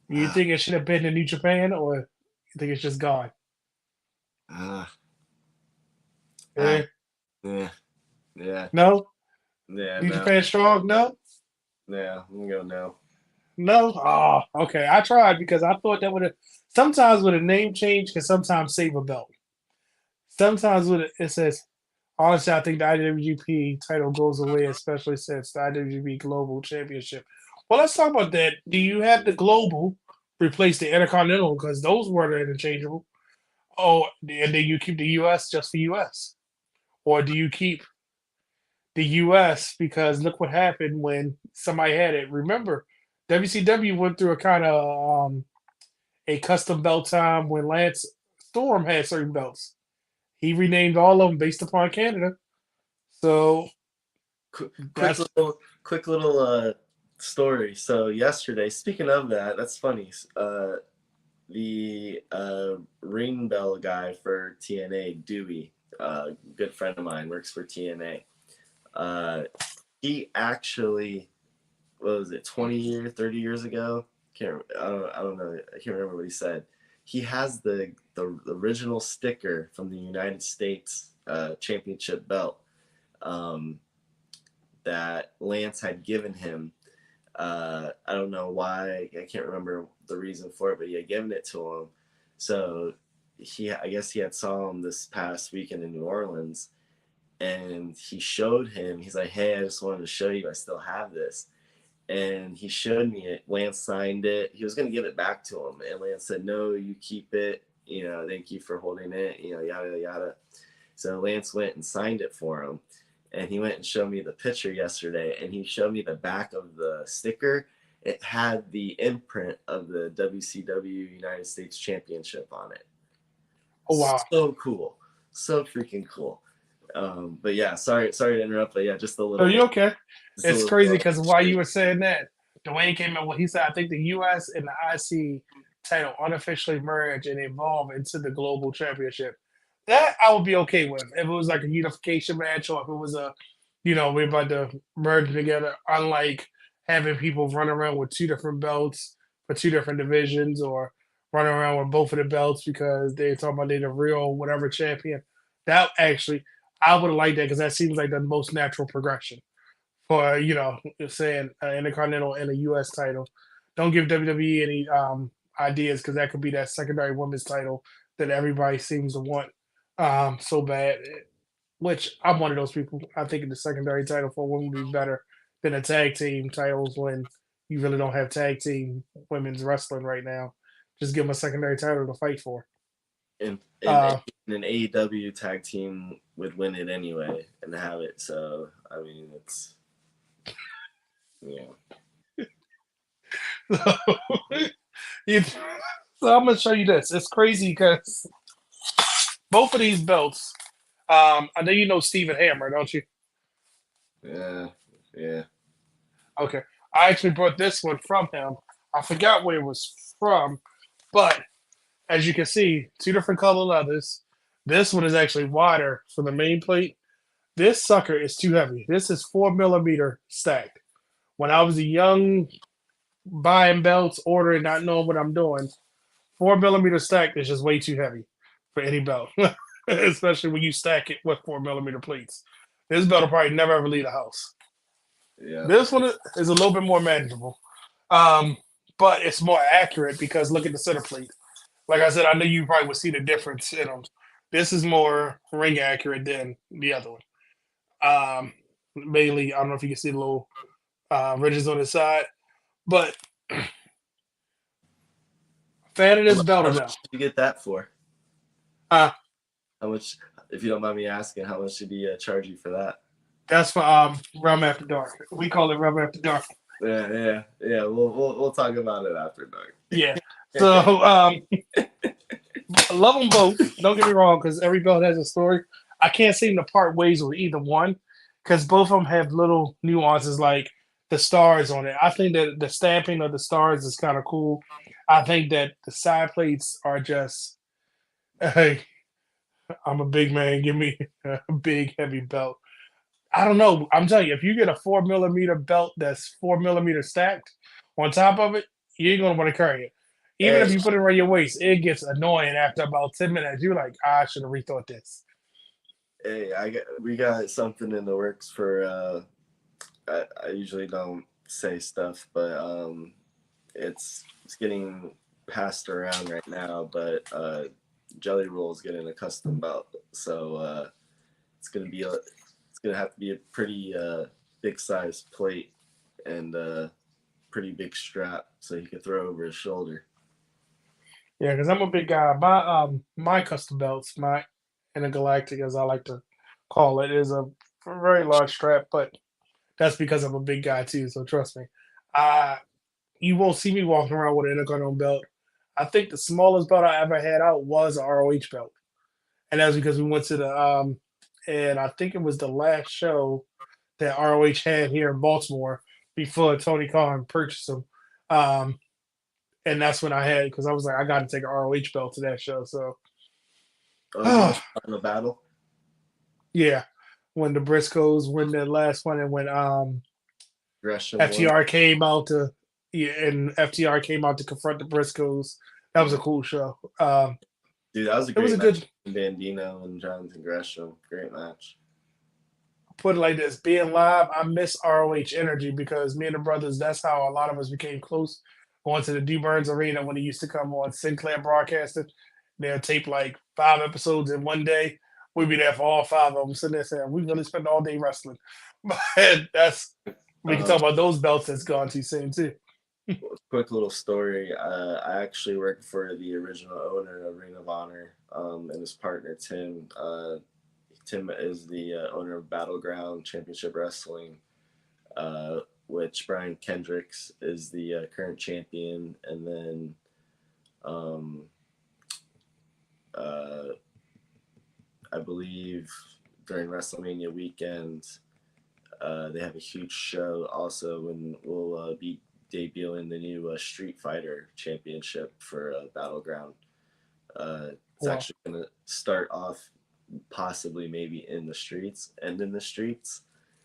You Ah, think it should have been in New Japan, or you think it's just gone? ah, ah, Eh, yeah, yeah, no? yeah, New no, Japan Strong? No? yeah. I'm gonna go no. No? Oh, okay. I tried because I thought that would have. Sometimes with a name change can sometimes save a belt. Sometimes with it says, honestly, I think the IWGP title goes away, especially since the IWGP Global Championship. Well, let's talk about that. Do you have the Global replace the Intercontinental because those were interchangeable? Oh, and then you keep the US just for US? Or do you keep the US because look what happened when somebody had it? Remember, WCW went through a kind of a custom belt time when Lance Storm had certain belts. He renamed all of them based upon Canada. So Quick, that's quick little story. So yesterday, speaking of that, that's funny. The ring bell guy for TNA, Dewey, good friend of mine, works for TNA. Uh, he actually, what was it, 20 years, 30 years ago? I don't know. I can't remember what he said. He has the original sticker from the United States championship belt um, that Lance had given him. I don't know why. I can't remember the reason for it, but he had given it to him. So I guess he had saw him this past weekend in New Orleans, and he showed him. He's like, "Hey, I just wanted to show you. I still have this." And he showed me it. Lance signed it. He was gonna give it back to him, and Lance said, "No, you keep it. You know, thank you for holding it. You know, yada yada." So Lance went and signed it for him. And he went and showed me the picture yesterday, and he showed me the back of the sticker. It had the imprint of the WCW United States Championship on it. oh wow. So cool, so freaking cool. But yeah, sorry to interrupt, but yeah, So you okay? just a It's little crazy because while shade. you were saying that, Dwayne came in. Well, he said I think the US and the IC title unofficially merge and evolve into the global championship. That I would be okay with if it was like a unification match or if it was a, we're about to merge together. Unlike having people run around with two different belts for two different divisions or running around with both of the belts because they're talking about they're the real whatever champion. That actually, I would like that because that seems like the most natural progression for saying an Intercontinental and a U.S. title. Don't give WWE any ideas because that could be that secondary women's title that everybody seems to want so bad. Which I'm one of those people. I think the secondary title for women would be better than the tag team titles when you really don't have tag team women's wrestling right now. Just give them a secondary title to fight for. And, and, Uh, and an AEW tag team would win it anyway and have it. So I mean, it's yeah. so, so I'm gonna show you this. It's crazy because both of these belts. I know you know Stephen Hammer, don't you? Yeah, yeah. Okay. I actually brought this one from him. I forgot where it was from, but as you can see, two different color leathers. This one is actually wider for the main plate. This sucker is too heavy. This is 4 millimeter stacked. When I was a young buying belts, ordering, not knowing what I'm doing, 4 millimeter stacked is just way too heavy for any belt, especially when you stack it with 4 millimeter plates. This belt will probably never ever leave the house. Yeah. This one is a little bit more manageable, um, but it's more accurate because look at the center plate. Like I said, I know you probably would see the difference in them. This is more ring accurate than the other one. Mainly, I don't know if you can see the little ridges on the side, but Fan of this belt How or much no? did you get that for? Uh, How much, if you don't mind me asking, how much did he charge you for that? that's for Rum After Dark. We call it Rum After Dark. Yeah. We'll talk about it after Yeah. dark. So I love them both. Don't get me wrong, because every belt has a story. I can't seem to part ways with either one, because both of them have little nuances like the stars on it. I think that the stamping of the stars is kind of cool. I think that the side plates are just, hey, I'm a big man. Give me a big, heavy belt. I don't know. I'm telling you, if you get a 4 millimeter belt that's 4 millimeter stacked on top of it, you ain't gonna want to carry it. Even if Hey, you put it around your waist, it gets annoying after about 10 minutes. You're like, I should have rethought this. hey, we got something in the works for. I usually don't say stuff, but it's getting passed around right now. But Jelly Roll is getting a custom belt, so it's gonna be it's gonna have to be a pretty big size plate and pretty big strap so he could throw over his shoulder. Yeah, because I'm a big guy. My custom belts, my intergalactic, as I like to call it, is a very large strap, but that's because I'm a big guy too. So trust me. Uh you won't see me walking around with an intercontinental belt. I think the smallest belt I ever had out was a ROH belt. And that's because we went to the and I think it was the last show that ROH had here in Baltimore before Tony Khan purchased them. Um, and that's when I had because I was like, I got to take an ROH belt to that show. So, Oh, you missed out on the battle. yeah, when the Briscoes win the last one, and when Gresham won. FTR came out to yeah, and FTR came out to confront the Briscoes. That was a Mhm. cool show. Dude, that was a It was great a match. good Bandino and Jonathan Gresham, great match. put it like this, being live, I miss ROH energy because me and the brothers, that's how a lot of us became close. Going to the D Burns Arena when he used to come on Sinclair Broadcasting. They'll tape like 5 episodes in one day. We'd be there for all five of them, sitting there saying, we really spent all day wrestling. But that's, we can Um, talk about those belts that's gone too soon, too. quick little story. I actually worked for the original owner of Ring of Honor, and his partner Tim. Tim is the owner of Battleground Championship Wrestling, which Brian Kendricks is the current champion, and then um, uh, I believe during WrestleMania weekend, they have a huge show also, and we'll be debuting the new Street Fighter Championship for Battleground. It's Well, actually going to start off possibly maybe in the streets and in the streets.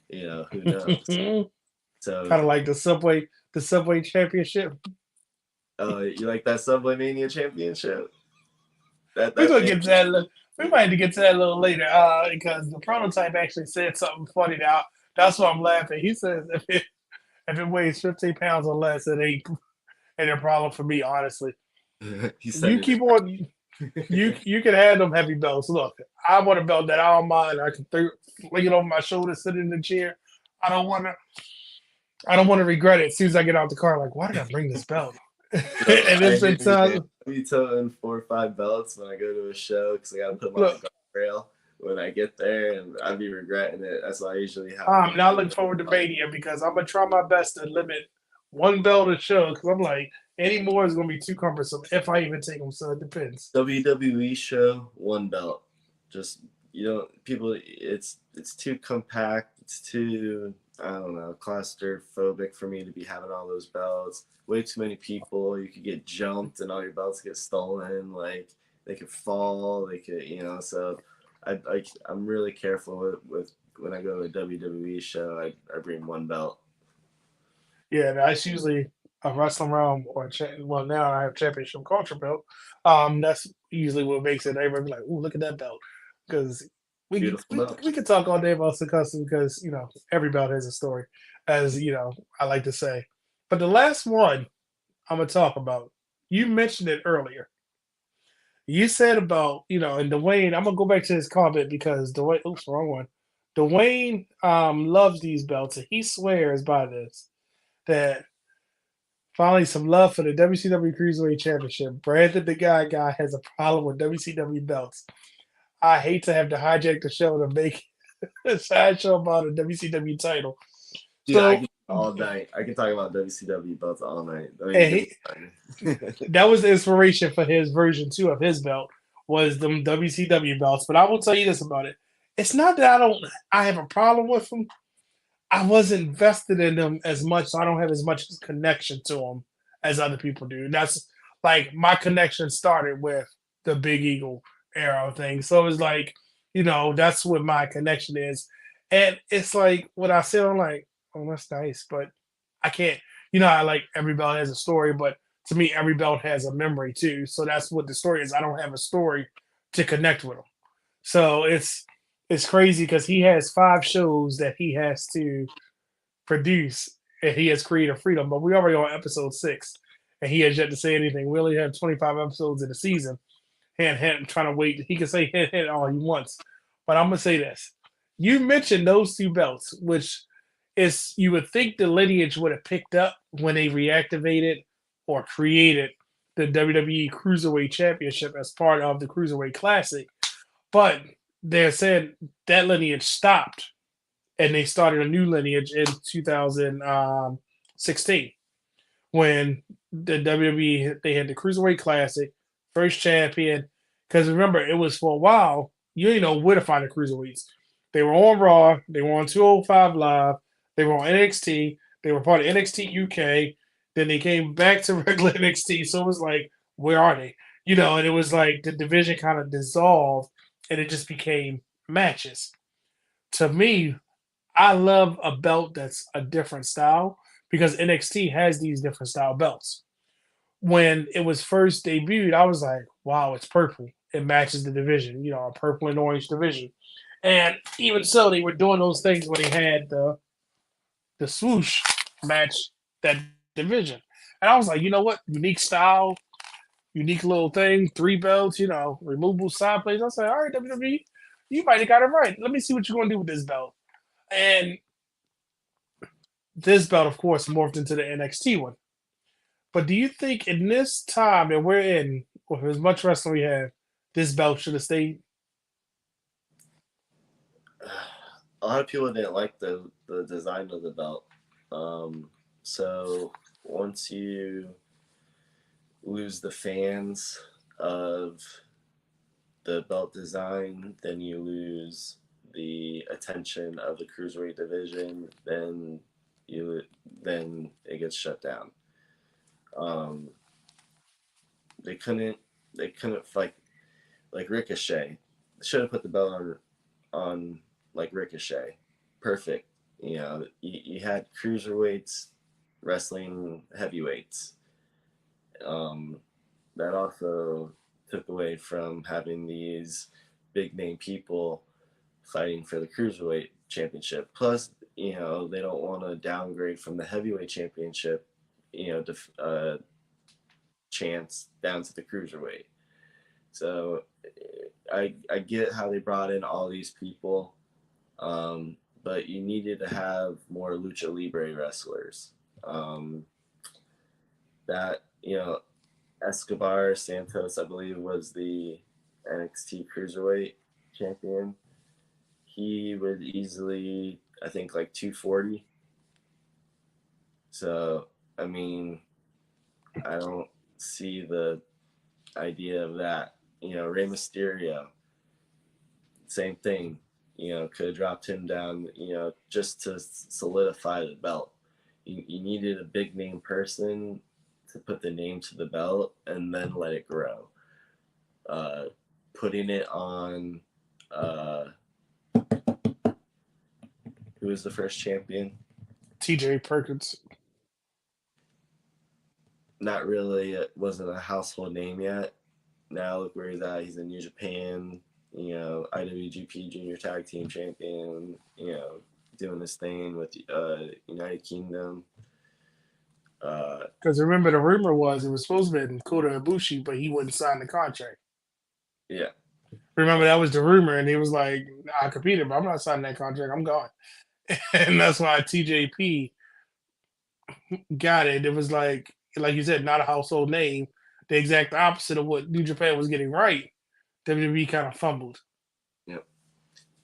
You know, who knows? kind So, of like the Subway Championship. you like that Subway Mania Championship? We're That gonna thing. get to that. We might have to get to that a little later, because the prototype actually said something funny. Now that's why I'm laughing. He says if it weighs 15 pounds or less, it ain't a problem for me. Honestly, He said you it. keep on. You can have them heavy belts. Look, I want a belt that I don't mind. I can fling it over my shoulder, sit in the chair. I don't want to. I don't want to regret it as soon as I get out the car. Like, why did I bring this belt? And Yo, I it's been hear you, man. time. I be toting 4 or 5 belts when I go to a show because I got to put them on the Look, guardrail when I get there, and I'd be regretting it. That's why I usually have I'm them. not looking forward to Mania because I'm gonna try my best to limit one belt a show because I'm like any more is gonna be too cumbersome if I even take them. So it depends. WWE show, 1 belt. Just you know, people. It's too compact. It's too I don't know claustrophobic for me to be having all those belts. Way too many people. You could get jumped and all your belts get stolen. Like they could fall. They could So I'm really careful with when I go to a WWE show. I bring 1 belt. Yeah, that's usually a wrestling realm or well now I have championship culture belt. That's usually what makes it. Everybody be like, "Ooh, look at that belt," because we could- Beautiful belt. we could talk all day about the custom because every belt has a story, as I like to say. But the last one I'm gonna talk about, you mentioned it earlier. You said about, and Dwayne, I'm gonna go back to his comment because Dwayne, oops, wrong one. Dwayne loves these belts and he swears by this that Finally, some love for the WCW Cruiserweight Championship. Brandon the guy has a problem with WCW belts. I hate to have to hijack the show to make a sideshow about a WCW title. Dude, I So, can all night. I can talk about WCW belts all night. Don't even and get me he, started. that was the inspiration for his version two of his belt was them WCW belts. But I will tell you this about it: it's not that I have a problem with them. I wasn't invested in them as much, so I don't have as much connection to them as other people do. That's like my connection started with the Big Eagle era thing. So it's like, that's what my connection is. And it's like when I sit, I'm like, oh, that's nice, but I can't. I like every belt has a story, but to me, every belt has a memory too. So that's what the story is. I don't have a story to connect with them. So it's crazy because he has 5 shows that he has to produce, and he has creative freedom. But we already on episode 6, and he has yet to say anything. We only have 25 episodes in the season. Hint, trying to wait. He can say hint all he wants, but I'm gonna say this: you mentioned those 2 belts, which is you would think the lineage would have picked up when they reactivated or created the WWE Cruiserweight Championship as part of the Cruiserweight Classic, but they're saying that lineage stopped and they started a new lineage in 2016 when the WWE they had the Cruiserweight Classic, first champion. Because remember, it was for a while you didn't know where to find the cruiserweights. They were on Raw, they were on 205 Live, they were on NXT, they were part of NXT UK. Then they came back to regular NXT. So it was like, where are they? And it was like the division kind of dissolved, and it just became matches. To me, I love a belt that's a different style because NXT has these different style belts. When it was first debuted, I was like, wow, it's purple. It matches the division, a purple and orange division. And even so, they were doing those things when they had the swoosh match that division. And I was like, you know what? Unique style, unique little thing, 3 belts, removable side plates. I was like, all right, WWE, you might have got it right. Let me see what you're going to do with this belt. And this belt, of course, morphed into the NXT one. But do you think in this time that we're in, with as much wrestling we have, this belt should have stayed? A lot of people didn't like the design of the belt. So once you lose the fans of the belt design, then you lose the attention of the cruiserweight division. You then it gets shut down. Um, they couldn't like Ricochet. They should have put the belt on like Ricochet. Perfect. You had cruiserweights wrestling heavyweights. Um, that also took away from having these big name people fighting for the cruiserweight championship. Plus, they don't want to downgrade from the heavyweight championship, chance down to the cruiserweight. So I get how they brought in all these people, but you needed to have more lucha libre wrestlers. That Escobar Santos, I believe, was the NXT Cruiserweight champion. He would easily, I think, like 240. So, I mean, I don't see the idea of that. Rey Mysterio, same thing. Could have dropped him down, just to solidify the belt. You needed a big name person to put the name to the belt and then let it grow. Uh, Putting it on, who was the first champion? TJ Perkins. Not really, it wasn't a household name yet. Now look where he's at. He's in New Japan, IWGP Junior Tag Team Champion, doing this thing with United Kingdom. Because remember, the rumor was it was supposed to be Kota Ibushi, but he wouldn't sign the contract. Yeah. Remember, that was the rumor, and he was like, I competed, but I'm not signing that contract. I'm gone. And that's why TJP got it. It was like, like you said, not a household name. The exact opposite of what New Japan was getting right. WWE kind of fumbled Yep.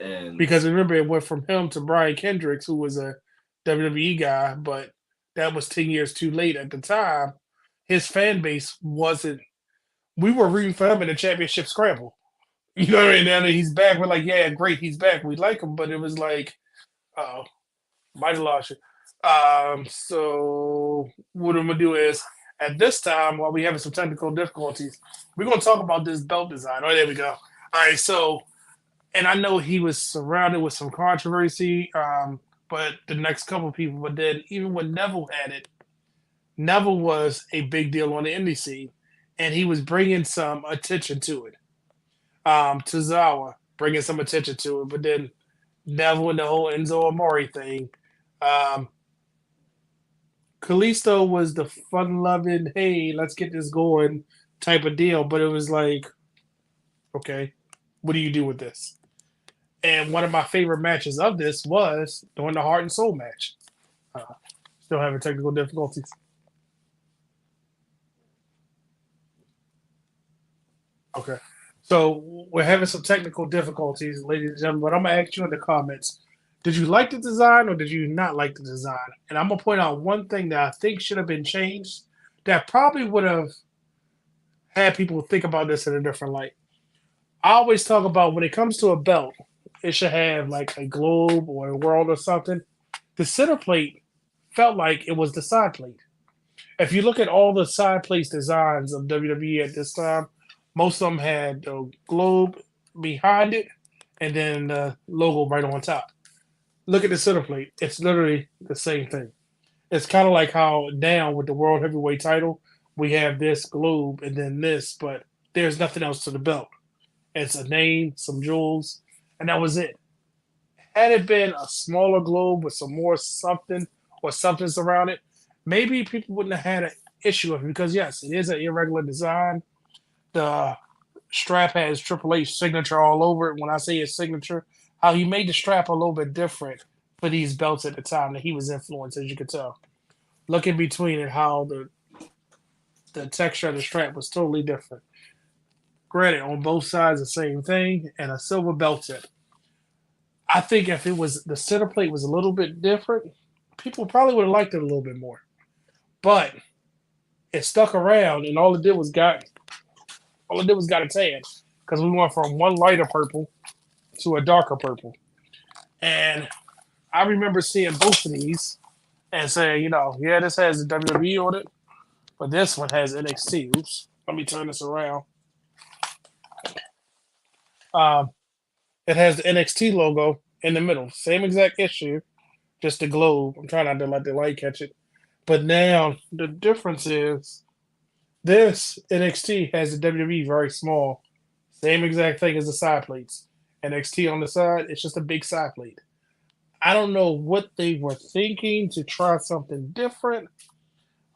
And because remember it went from him to Brian Kendricks, who was a WWE guy, but that was 10 years too late at the time. His fan base wasn't. We were rooting for him in the championship scramble. You know what I mean? Now that he's back, we're like, yeah, great, he's back. We like him, but it was like, oh, might have lost you. So what I'm gonna do is at this time, while we having some technical difficulties, we're gonna talk about this belt design. Oh, there we go. All right, so and I know he was surrounded with some controversy, but the next couple of people, but then even when Neville had it, Neville was a big deal on the indie scene, and he was bringing some attention to it. Tozawa bringing some attention to it, but then Neville and the whole Enzo Amore thing. Um, Kalisto was the fun-loving, hey, let's get this going type of deal, but it was like, okay, what do you do with this? And one of my favorite matches of this was during the Heart and Soul match. Uh, Still having technical difficulties. Okay. So we're having some technical difficulties, ladies and gentlemen, but I'm gonna ask you in the comments. Did you like the design or did you not like the design? And I'm gonna point out one thing that I think should have been changed that probably would have had people think about this in a different light. I always talk about when it comes to a belt, it should have like a globe or a world or something. The center plate felt like it was the side plate. If you look at all the side plate designs of WWE at this time, most of them had the globe behind it and then the logo right on top. Look at the center plate. It's literally the same thing. It's kind of like how now with the World Heavyweight title, we have this globe and then this, but there's nothing else to the belt. It's a name, some jewels, and that was it. Had it been a smaller globe with some more something or something's around it, maybe people wouldn't have had an issue with it because yes, it is an irregular design. The strap has Triple H signature all over it. When I say his signature, how he made the strap a little bit different for these belts at the time that he was influenced, as you could tell. Look in between it, how the texture of the strap was totally different. Granted, on both sides, the same thing, and a silver belt tip. I think if it was the center plate was a little bit different, people probably would have liked it a little bit more. But it stuck around, and all it did was got a tan because we went from one lighter purple to a darker purple. And I remember seeing both of these and saying, yeah, this has the WWE on it, but this one has NXT. Oops, let me turn this around. Um, it has the NXT logo in the middle, same exact issue, just the globe. I'm trying not to let the light catch it. But now the difference is this NXT has the WWE very small, same exact thing as the side plates. NXT on the side, it's just a big side plate. I don't know what they were thinking to try something different.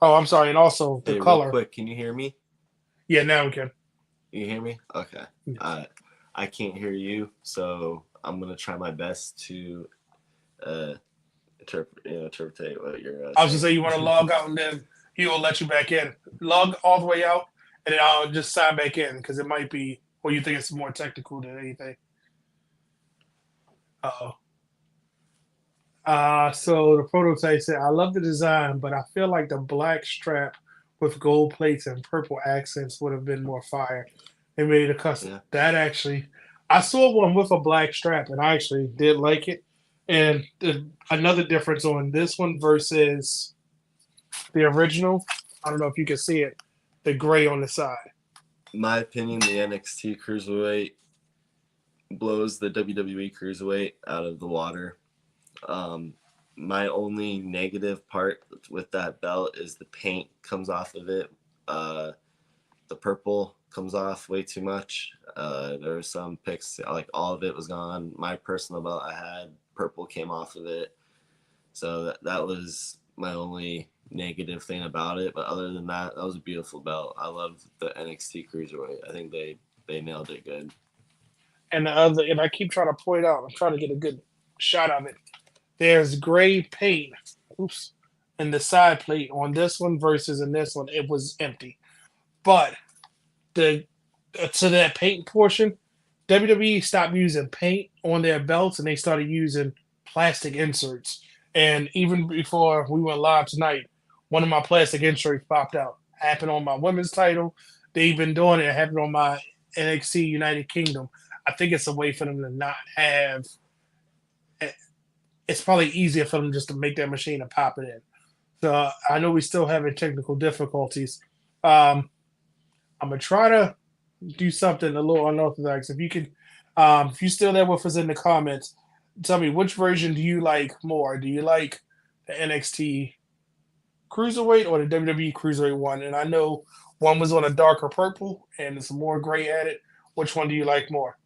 Oh, I'm sorry, and also the hey, real color. quick, can you hear me? Yeah, now we can. You hear me? Okay. I can't hear you, so I'm gonna try my best to uh, interpret what you're I was saying. just say you want to log out and then he will let you back in. Log all the way out and then I'll just sign back in because it might be, or you think it's more technical than anything. Uh-oh. So the prototype said, I love the design, but I feel like the black strap with gold plates and purple accents would have been more fire. They made a custom. Yeah. That actually, I saw one with a black strap and I actually did like it. And another difference on this one versus the original, I don't know if you can see it, the gray on the side. In my opinion, the NXT Cruiserweight blows the WWE Cruiserweight out of the water. My only negative part with that belt is the paint comes off of it. The purple comes off way too much. There were some pics, like all of it was gone. My personal belt I had, purple came off of it. So that was my only negative thing about it. But other than that, that was a beautiful belt. I love the NXT Cruiserweight. I think they nailed it good. And the other, and I keep trying to point out, I'm trying to get a good shot of it. There's gray paint. Oops. and the side plate on this one versus in this one, it was empty. But the to that paint portion, WWE stopped using paint on their belts and they started using plastic inserts. And even before we went live tonight, one of my plastic inserts popped out. Happened on my women's title. They've been doing it. It happened on my NXT United Kingdom. I think it's a way for them to not have. It's probably easier for them just to make that machine and pop it in. So I know we still having technical difficulties. Um, I'm gonna try to do something a little unorthodox. If you can, if you're still there with us in the comments, tell me which version do you like more? Do you like the NXT Cruiserweight or the WWE Cruiserweight one? And I know one was on a darker purple and it's more gray added. Which one do you like more?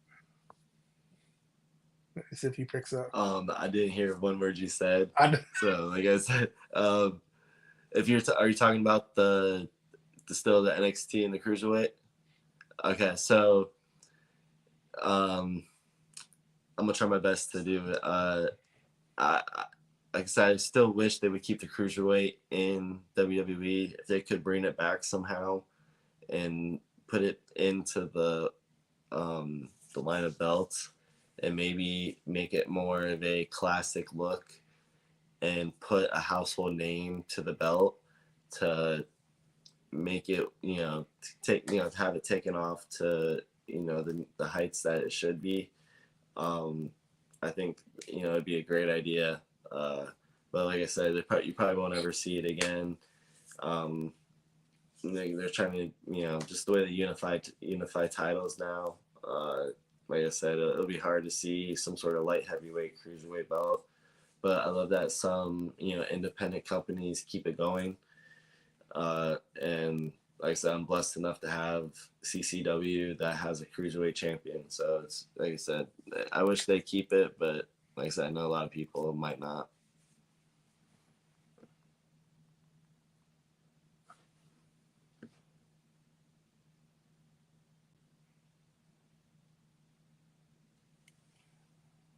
Let's see if he picks up. I didn't hear one word you said. I, So, like I said, if are you talking about the still the NXT and the Cruiserweight? Okay, so I'm gonna try my best to do it. I like I said, I still wish they would keep the Cruiserweight in WWE. If they could bring it back somehow and put it into the line of belts and maybe make it more of a classic look and put a household name to the belt to make it, have it taken off to, the heights that it should be. I think, it'd be a great idea. But like I said, you probably won't ever see it again. They're trying to, just the way they unify titles now. Like I said, it'll be hard to see some sort of light heavyweight cruiserweight belt. But I love that some, independent companies keep it going. And like I said, I'm blessed enough to have CCW that has a cruiserweight champion. So it's like I said, I wish they keep it, but like I said, I know a lot of people might not.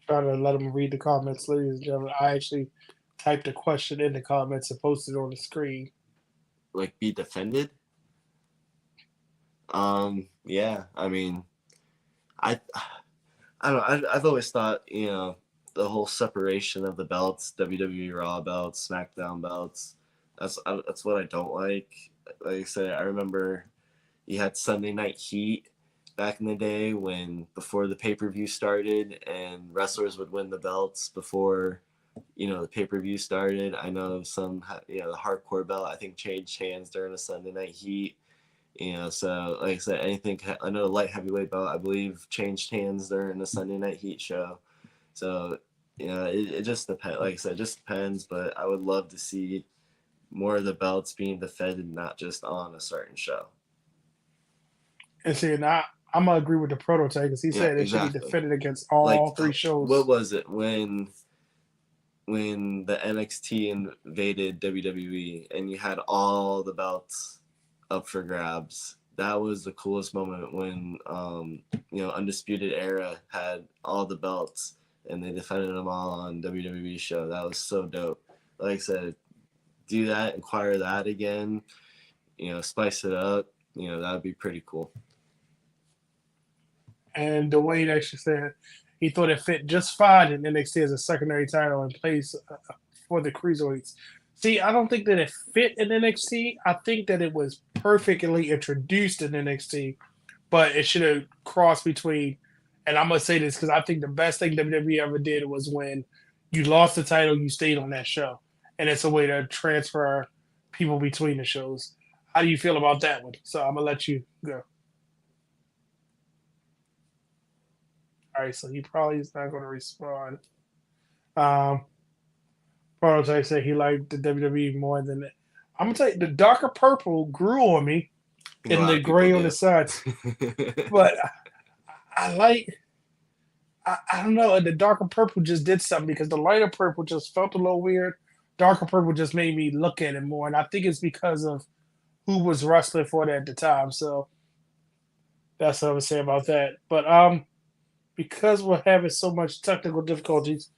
try to let them read the comments, ladies and gentlemen. I actually typed a question in the comments and posted it on the screen. Like be defended? Yeah, I mean, I don't know. I've always thought, the whole separation of the belts, WWE Raw belts, SmackDown belts, that's what I don't like. Like I said, I remember you had Sunday Night Heat back in the day before the pay-per-view started and wrestlers would win the belts before, the pay-per-view started. I know some, the hardcore belt, I think, changed hands during the Sunday Night Heat. So like I said, anything. I know the light heavyweight belt, I believe, changed hands during the Sunday Night Heat show. So it just depends. Like I said, it just depends. But I would love to see more of the belts being defended, not just on a certain show. And see, now I'm gonna agree with the prototype because he Yeah, said it should be exactly. defended against Like, all three what shows. was it when the NXT invaded WWE and you had all the belts up for grabs? That was the coolest moment when Undisputed Era had all the belts and they defended them all on WWE show. That was so dope. Like I said, do that, inquire that again, spice it up. That would be pretty cool. And Dwayne actually said he thought it fit just fine in NXT as a secondary title in place for the cruiserweights. See, I don't think that it fit in NXT. I think that it was perfectly introduced in NXT, but it should have crossed between. And I'm gonna say this because I think the best thing WWE ever did was when you lost the title, you stayed on that show, and it's a way to transfer people between the shows. How do you feel about that one? So I'm gonna let you go. All right, so he probably is not going to respond. Um, Prototype said he liked the WWE more than it. I'm gonna tell you, the darker purple grew on me, I think a and lot the of people gray on do. the sides. But I like. I don't know. The darker purple just did something because the lighter purple just felt a little weird. Darker purple just made me look at it more, and I think it's because of who was wrestling for it at the time. So that's what I would say about that. But because we're having so much technical difficulties,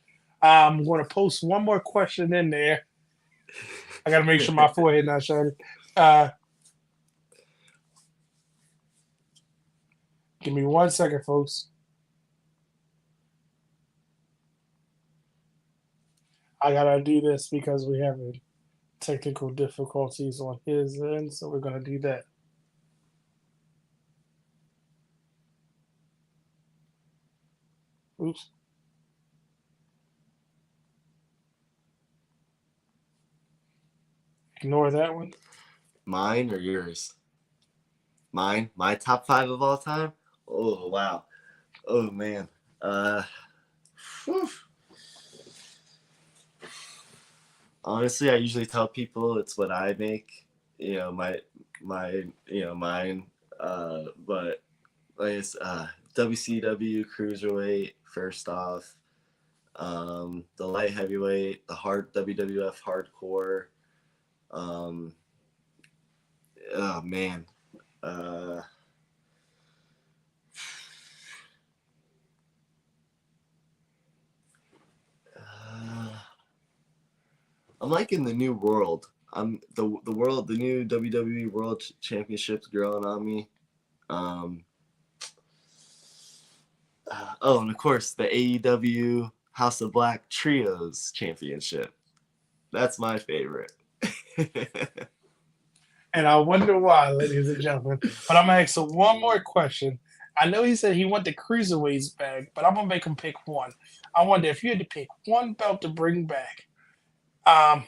I'm going to post one more question in there. I got to make sure my forehead not shiny. Uh, Give me 1 second, folks. I gotta do this because we have technical difficulties on his end, so we're gonna do that. Oops. Ignore that one. Mine or yours? Mine? My top 5 of all time? Oh, wow. Oh, man. Whew. Honestly, I usually tell people it's what I make. Mine. But like it's WCW cruiserweight first off. The light heavyweight, the hard WWF hardcore. Um, oh man. Uh, I'm liking the new world. I'm the new WWE World Championships growing on me. Um, oh, and of course the AEW House of Black Trios Championship. That's my favorite. And I wonder why, ladies and gentlemen. But I'm gonna ask him one more question. I know he said he want the cruiserweights back, but I'm gonna make him pick one. I wonder if you had to pick one belt to bring back, um,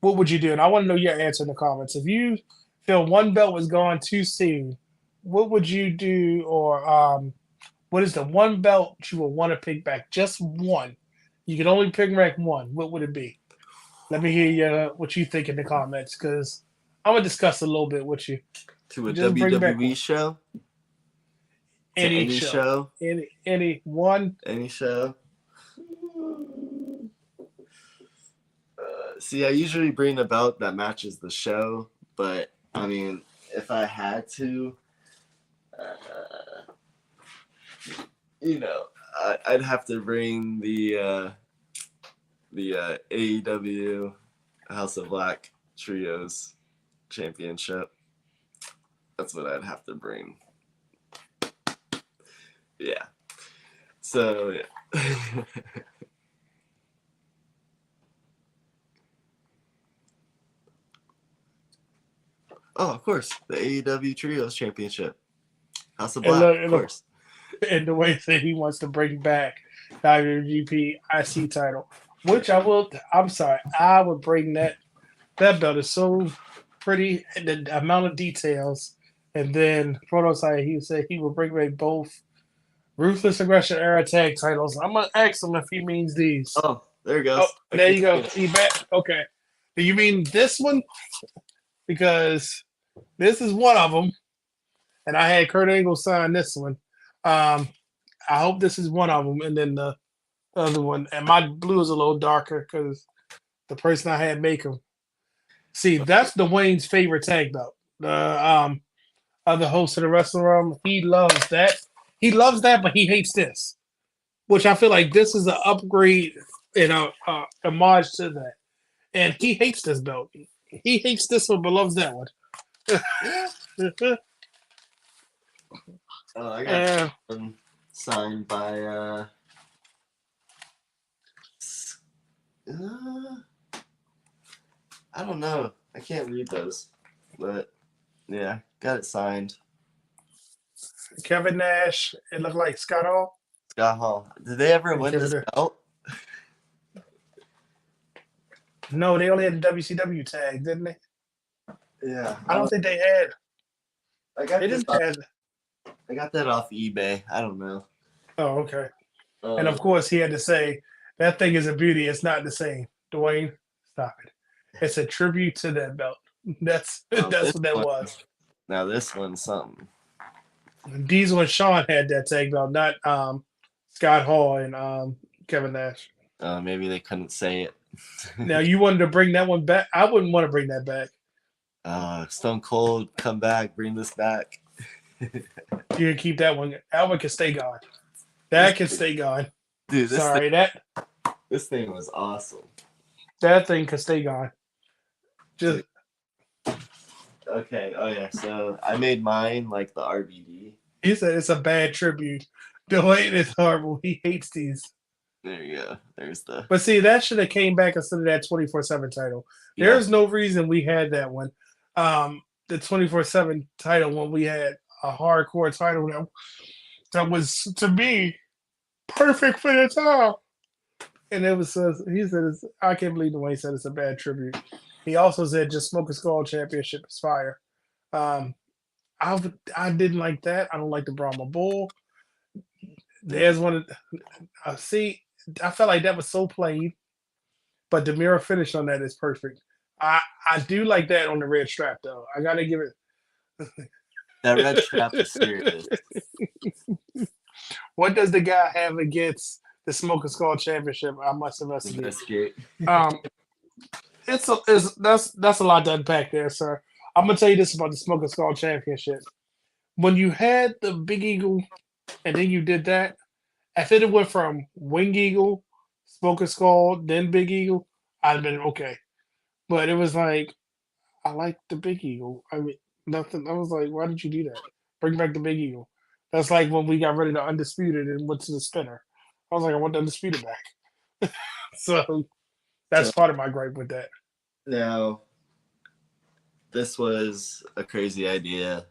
what would you do? And I want to know your answer in the comments. If you feel one belt was gone too soon, what would you do? Or what is the one belt you would want to pick back? Just one. You can only pick back one. What would it be? Let me hear what you think in the comments, because I'm gonna discuss a little bit with you. To a Just bring back WWE show? To any any show, show? any one. Any show? See, I usually bring a belt that matches the show, but I mean, if I had to, uh, I'd have to bring the AEW House of Black Trios Championship. That's what I'd have to bring. Yeah. So yeah. Oh, of course, the AEW Trios Championship, House of And Black, look, of course. and the way that he wants to bring back the IWGP IC title, which I will. I'm sorry, I would bring that. That belt is so pretty, and the amount of details. And then Prototype, he said he would bring back both Ruthless Aggression era tag titles. I'm gonna ask him if he means these. Oh, there it Oh, goes. there you go. He back. Okay. Do you mean this one? Because this is one of them, and I had Kurt Angle sign this one. Um, I hope this is one of them, and then the other one. And my blue is a little darker because the person I had make him. See, that's Dwayne's favorite tag belt. The other host of the wrestling room, he loves that. He loves that, but he hates this, which I feel like this is an upgrade and a homage to that. And he hates this belt. He hates this one, but loves that one. Oh, I got uh, one signed by I don't know. I can't read those, but yeah, got it signed. Kevin Nash. It looked like Scott Hall. Scott Hall. Did they ever win this belt? No, they only had the WCW tag, didn't they? Yeah. I don't think they had. I got They just had. I got that off eBay. I don't know. Oh, okay. And of course, he had to say that thing is a beauty. It's not the same. Dwayne, stop it. It's a tribute to that belt. That's what that was. Now this one's something. Diesel and Sean had that tag belt, not Scott Hall and Kevin Nash. Maybe they couldn't say it. Now you wanted to bring that one back. I wouldn't want to bring that back. Stone Cold, come back, bring this back. You can keep that one. That one can stay gone. That can stay gone. Dude, this thing was awesome. That thing can stay gone. So Just okay, oh yeah. So I made mine like the RBD. he said it's a bad tribute. Dwayne is horrible. He hates these. There you go. There's the But see, that should have came back instead of that 24/7 title. yeah. There's no reason we had that one. The 24/7 title when we had a hardcore title that was to me perfect for the time. And it was he said I can't believe the way he said it's a bad tribute. He also said just Smoke a Skull Championship is fire. Um, I didn't like that. I don't like the Brahma Bull. There's one. See, I felt like that was so plain, but the mirror finish on that is perfect. I I do like that on the red strap though. I gotta give That red strap is serious. it. What does the guy have against the Smoke a Skull Championship? I must investigate. Investigate. Um, that's a lot to unpack there, sir. I'm gonna tell you this about the Smoke a Skull Championship. When you had the Big Eagle and then you did that, if it had went from Wing Eagle, Smoke a Skull, then Big Eagle, I'd have been okay. But it was like I like the Big Eagle. I mean, nothing. I was like, why did you do that? Bring back the Big Eagle. That's like when we got rid of the Undisputed and went to the Spinner. I was like, I want the Undisputed back. So that's So part of my gripe with that. now this was a crazy idea.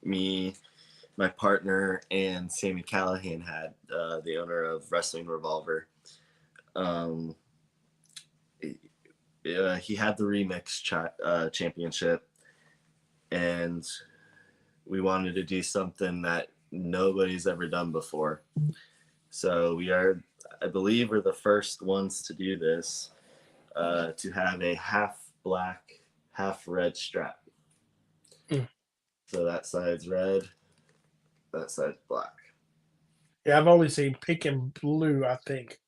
Me, my partner, and Sammy Callahan had the owner of Wrestling Revolver. Um, he had the remix championship, and we wanted to do something that nobody's ever done before. So we are, I believe, we're the first ones to do this, to have a half black, half red strap. Mm. So that side's red, that side's black. Yeah, I've only seen pink and blue, I think.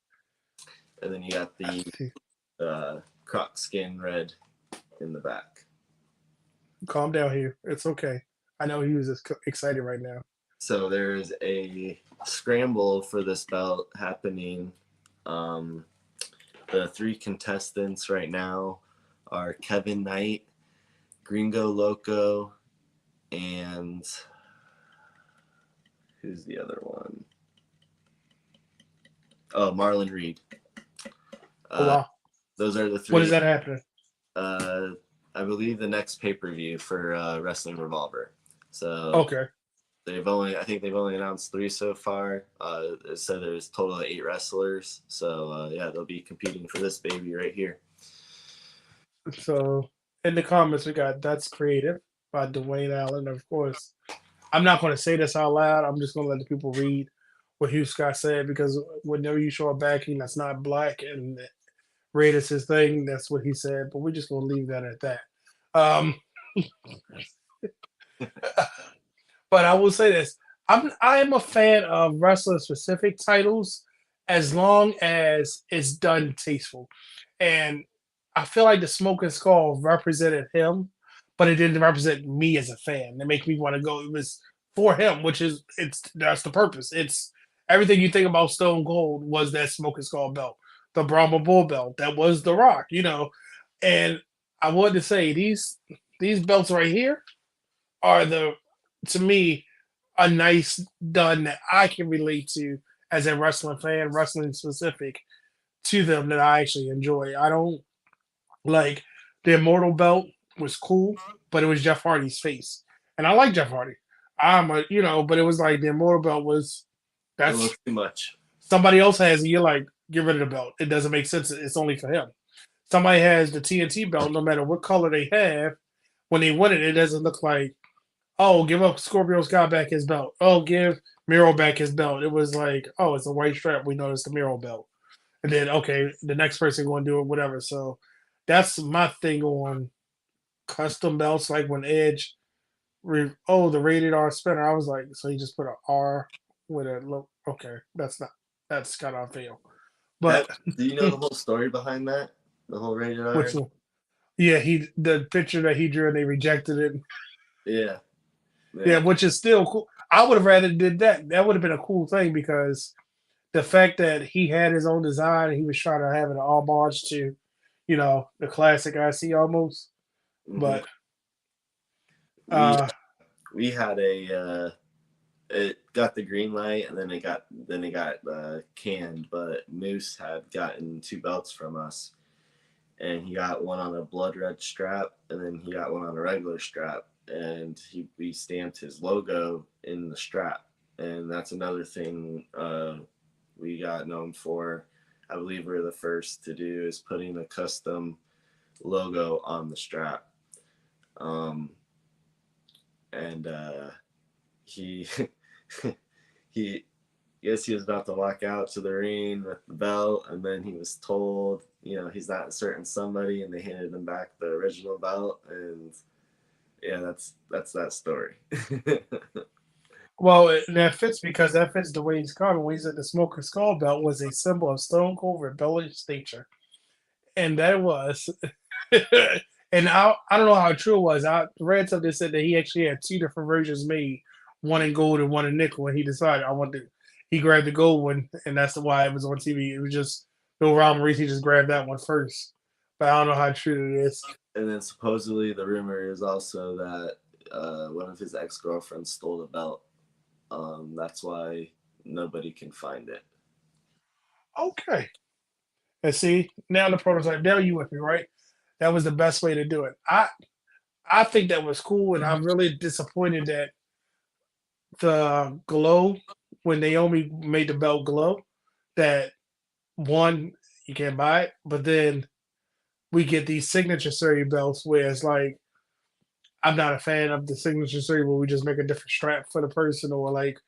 And then you got I the think. croc skin red in the back. Calm down here. It's okay. I know he was excited right now. So there's a scramble for this belt happening. Um, the three contestants right now are Kevin Knight, Gringo Loco, and who's the other one? Oh, Marlon Reed. Oh wow. Those are the When is three. that happening? Uh, I believe the next pay-per-view for Wrestling Revolver. So Okay. I think they've only announced 3 so far. It said there's a total of 8 wrestlers. So yeah, they'll be competing for this baby right here. So in the comments we got That's Creative by Dwayne Allen, of course. I'm not gonna say this out loud. I'm just gonna let the people read what Hugh Scott said because whenever you show a backing that's not black and red is his thing, that's what he said. But we're just gonna leave that at that. Um, but I will say this: I am a fan of wrestler specific titles as long as it's done tasteful. And I feel like the Smoking Skull represented him, but it didn't represent me as a fan. It made me want to go. It was for him, which is it's that's the purpose. It's everything you think about Stone Cold was that Smoking Skull belt, the Brahma Bull belt, that was The Rock, And I wanted to say these belts right here are the to me a nice done that I can relate to as a wrestling fan, wrestling specific to them that I actually enjoy. I don't like the Immortal belt was cool, but it was Jeff Hardy's face, and I like Jeff Hardy. But it was like the Immortal belt was A that's little too much. somebody else has it. You're like, get rid of the belt. It doesn't make sense. It's only for him. Somebody has the TNT belt, no matter what color they have. When they win it, it doesn't look like, oh, give up Scorpio Sky back his belt. Oh, give Miro back his belt. It was like, oh, it's a white strap. We know it's the Miro belt. And then, okay, the next person going to do it, whatever. So that's my thing on custom belts. Like when Edge, the rated R spinner. I was like, so he just put an R with a look. Okay, that's kind of fail. Have, But do you know the whole story behind that? The whole rated R? which one? Yeah, the picture that he drew and they rejected it. Yeah. Yeah, Yeah. which is still cool. I would have rather did that. That would have been a cool thing because the fact that he had his own design and he was trying to have an homage to, the classic IC almost. Hmm. But We uh, we had it got the green light, and then it got canned. But Moose had gotten two belts from us, and he got one on a blood red strap, and then he got one on a regular strap, and we stamped his logo in the strap, and that's another thing we got known for. I believe we are the first to do is putting a custom logo on the strap. Um, and he he guess he was about to walk out to the ring with the belt, and then he was told, he's not a certain somebody, and they handed him back the original belt, and yeah, that's that story. well, that fits because that fits the way he's come. When he said the Smoker Skull Belt was a symbol of Stone Cold rebellious nature, and that was. And I don't know how true it was. I read something that said that he actually had two different versions made, one in gold and one in nickel. And he decided I want to. He grabbed the gold one, and that's why it was on TV. It was just Bill Ron Maurice. He just grabbed that one first, but I don't know how true it is. And then supposedly the rumor is also that one of his ex-girlfriends stole the belt. That's why nobody can find it. Okay, and see now the prototype. Now you with me, right? That was the best way to do it. I think that was cool, and I'm really disappointed that the glow when Naomi made the belt glow that one you can't buy it, but then we get these signature series belts where it's like I'm not a fan of the signature series where we just make a different strap for the person or like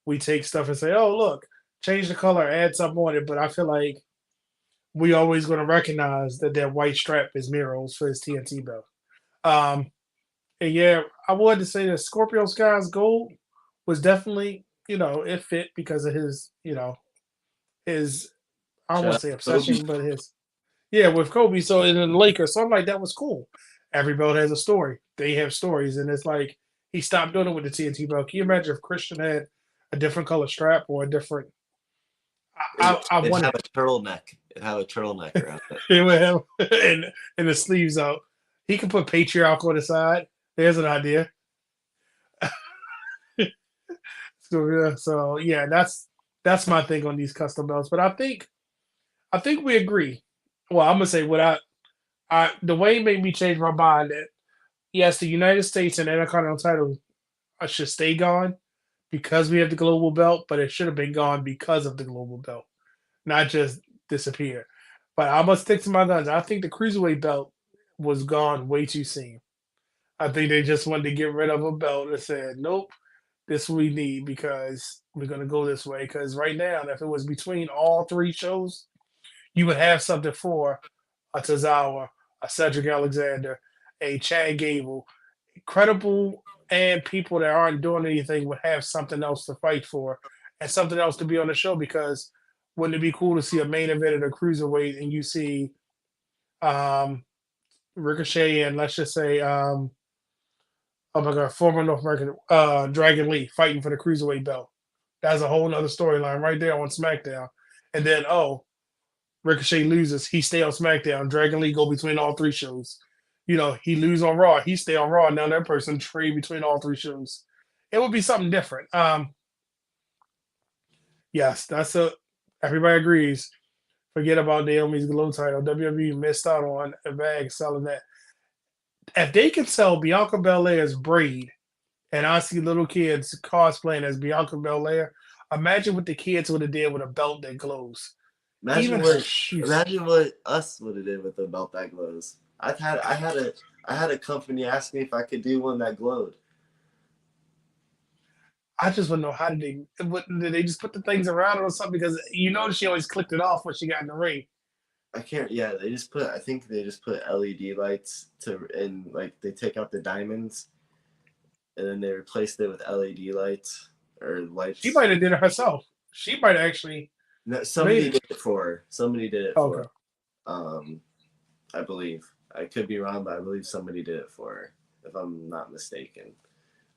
we take stuff and say, oh look, change the color, add something on it. But I feel like we always going to recognize that that white strap is Miro's for his TNT belt. Um, and yeah, I wanted to say that Scorpio Sky's gold was definitely it fit because of his his I don't Shout want out to say to Kobe. obsession, but his yeah, with Kobe. So in the Lakers, something like that was cool. Every belt has a story. They have stories, and it's like he stopped doing it with the TNT belt. Can you imagine if Christian had a different color strap or a different? It, I it have wanted a turtleneck. It have a turtleneck around it. it would have and the sleeves out. He could put patriarch on the side. There's an idea. So yeah, that's my thing on these custom belts. But I think we agree. Well, I'm gonna say what I the way it made me change my mind that yes, the United States and Intercontinental title should stay gone because we have the global belt, but it should have been gone because of the global belt, not just disappear. But I must stick to my guns. I think the cruiserweight belt was gone way too soon. I think they just wanted to get rid of a belt and said, nope, this we need because we're gonna go this way. Because right now, if it was between all three shows, you would have something for a Tozawa, a Cedric Alexander, a Chad Gable, credible and people that aren't doing anything would have something else to fight for and something else to be on the show because wouldn't it be cool to see a main event at a cruiserweight and you see um Ricochet and let's just say oh my god, former North American Dragon Lee fighting for the cruiserweight belt. That's a whole nother storyline right there on SmackDown. And then Ricochet loses, he stay on SmackDown. Dragon Lee go between all three shows. He lose on Raw, he stay on Raw. Now that person trade between all three shows. It would be something different. Yes, that's a everybody agrees. Forget about Naomi's glow title. WWE missed out on a bag selling that. If they can sell Bianca Belair's braid, and I see little kids cosplaying as Bianca Belair, imagine what the kids would have did with a belt that glows. Imagine Even her what shoes. imagine what us would have did with a belt that glows. I had a company ask me if I could do one that glowed. I just want to know how did they just put the things around it or something? Because she always clicked it off when she got in the ring. I can't. Yeah, I think they just put LED lights and like they take out the diamonds and then they replaced it with LED lights or She lights. might have did it herself. She might have actually No, made somebody it. did it for her. Somebody did it for Okay. her. I believe. I could be wrong, but I believe somebody did it for her, if I'm not mistaken.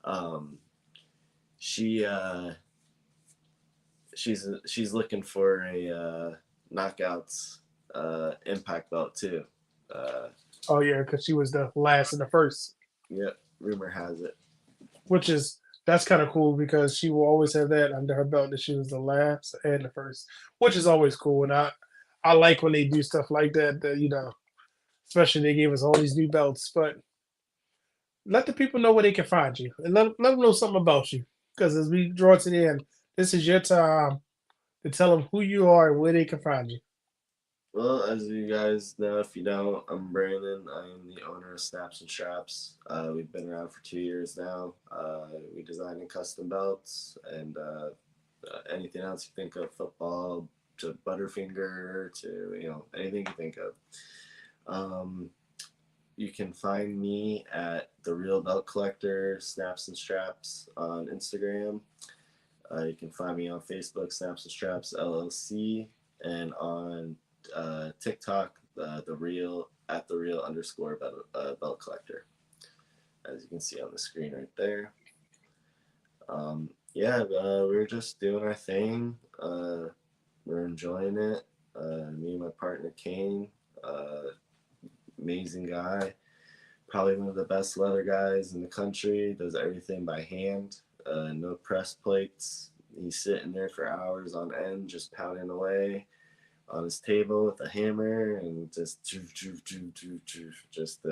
Um, she she's looking for a knockouts impact belt too. Uh, Oh yeah, because she was the last and the first, Yep, rumor has it. which is that's kind of cool because she will always have that under her belt that she was the last and the first, which is always cool. And I like when they do stuff like that. That especially they gave us all these new belts, but let the people know where they can find you and let them know something about you. Because as we draw to the end, this is your time to tell them who you are and where they can find you. Well, as you guys know, if you don't, I'm Brandon. I am the owner of Snaps and Straps. We've been around for 2 years now. We design and custom belts and anything else you think of, football to Butterfinger to anything you think of. Um, you can find me at the Real Belt Collector Snaps and Straps on Instagram. You can find me on Facebook, Snaps and Straps LLC, and on TikTok, the real at the real underscore belt collector, as you can see on the screen right there. Yeah, we're just doing our thing. We're enjoying it. Me and my partner Kane, uh, amazing guy, probably one of the best leather guys in the country. Does everything by hand. No press plates. He's sitting there for hours on end, just pounding away on his table with a hammer and just just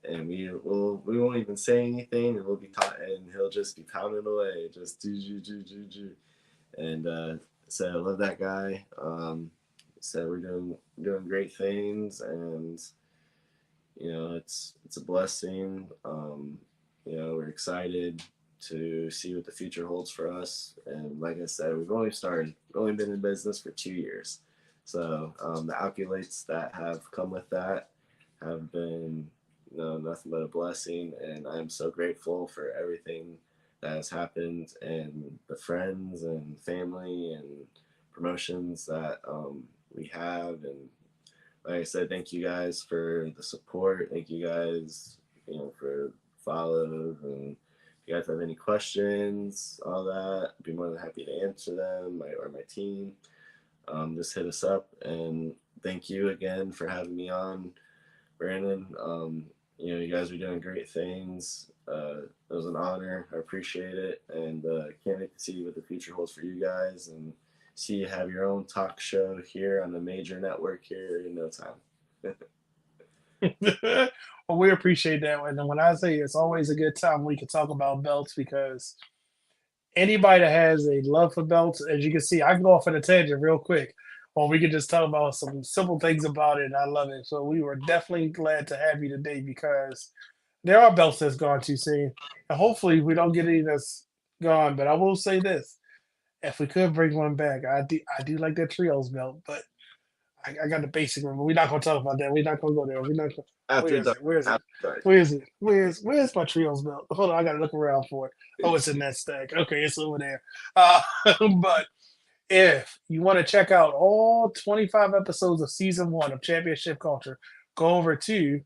and we won't even say anything and we'll be taught and he'll just be pounding away just and so I love that guy. So we're doing great things and it's a blessing. We're excited to see what the future holds for us. And like I said, we've only been in business for 2 years. So the accolades that have come with that have been nothing but a blessing. And I'm so grateful for everything that has happened and the friends and family and promotions that we have. And like I said, thank you guys for the support. Thank you guys, for follows. And if you guys have any questions, all that, I'd be more than happy to answer them, or my team. Just hit us up. And thank you again for having me on, Brandon. You guys are doing great things. It was an honor. I appreciate it. And can't wait to see what the future holds for you guys. And see you have your own talk show here on the major network here in no time. Well, we appreciate that. And when I say it's always a good time, we can talk about belts because anybody that has a love for belts, as you can see, I can go off on a tangent real quick, or we can just talk about some simple things about it. And I love it. So we were definitely glad to have you today because there are belts that's gone too soon. And hopefully we don't get any that's gone. But I will say this. If we could bring one back, I do like that trios belt, but I got the basic one. But we're not gonna talk about that. We're not gonna go there. We're not gonna, where After is dark. it? Where is it? After dark. Where is it? Where's my trios belt? Hold on, I gotta look around for it. Oh, it's in that stack. Okay, it's over there. Uh, but if you want to check out all 25 episodes of season one of Championship Culture, go over to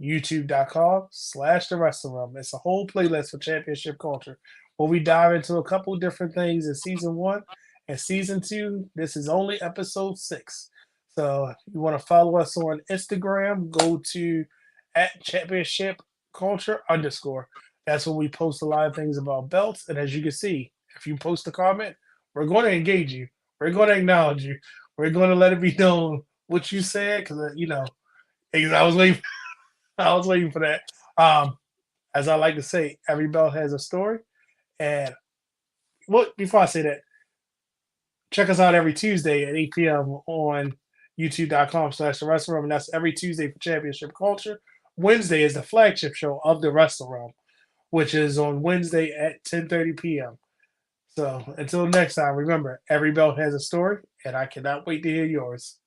youtube.com/the wrestling room. It's a whole playlist for championship culture where we dive into a couple different things in season one and season two. This is only episode 6. So if you want to follow us on Instagram, go to at championship culture underscore. That's where we post a lot of things about belts. And as you can see, if you post a comment, we're going to engage you. We're going to acknowledge you. We're going to let it be known what you said because, I was waiting I was waiting for that. As I like to say, every belt has a story. And before I say that, check us out every Tuesday at 8 p.m. on youtube.com/the wrestling room. And that's every Tuesday for Championship Culture. Wednesday is the flagship show of the Wrestle Room, which is on Wednesday at 10:30 p.m. So until next time, remember, every belt has a story, and I cannot wait to hear yours.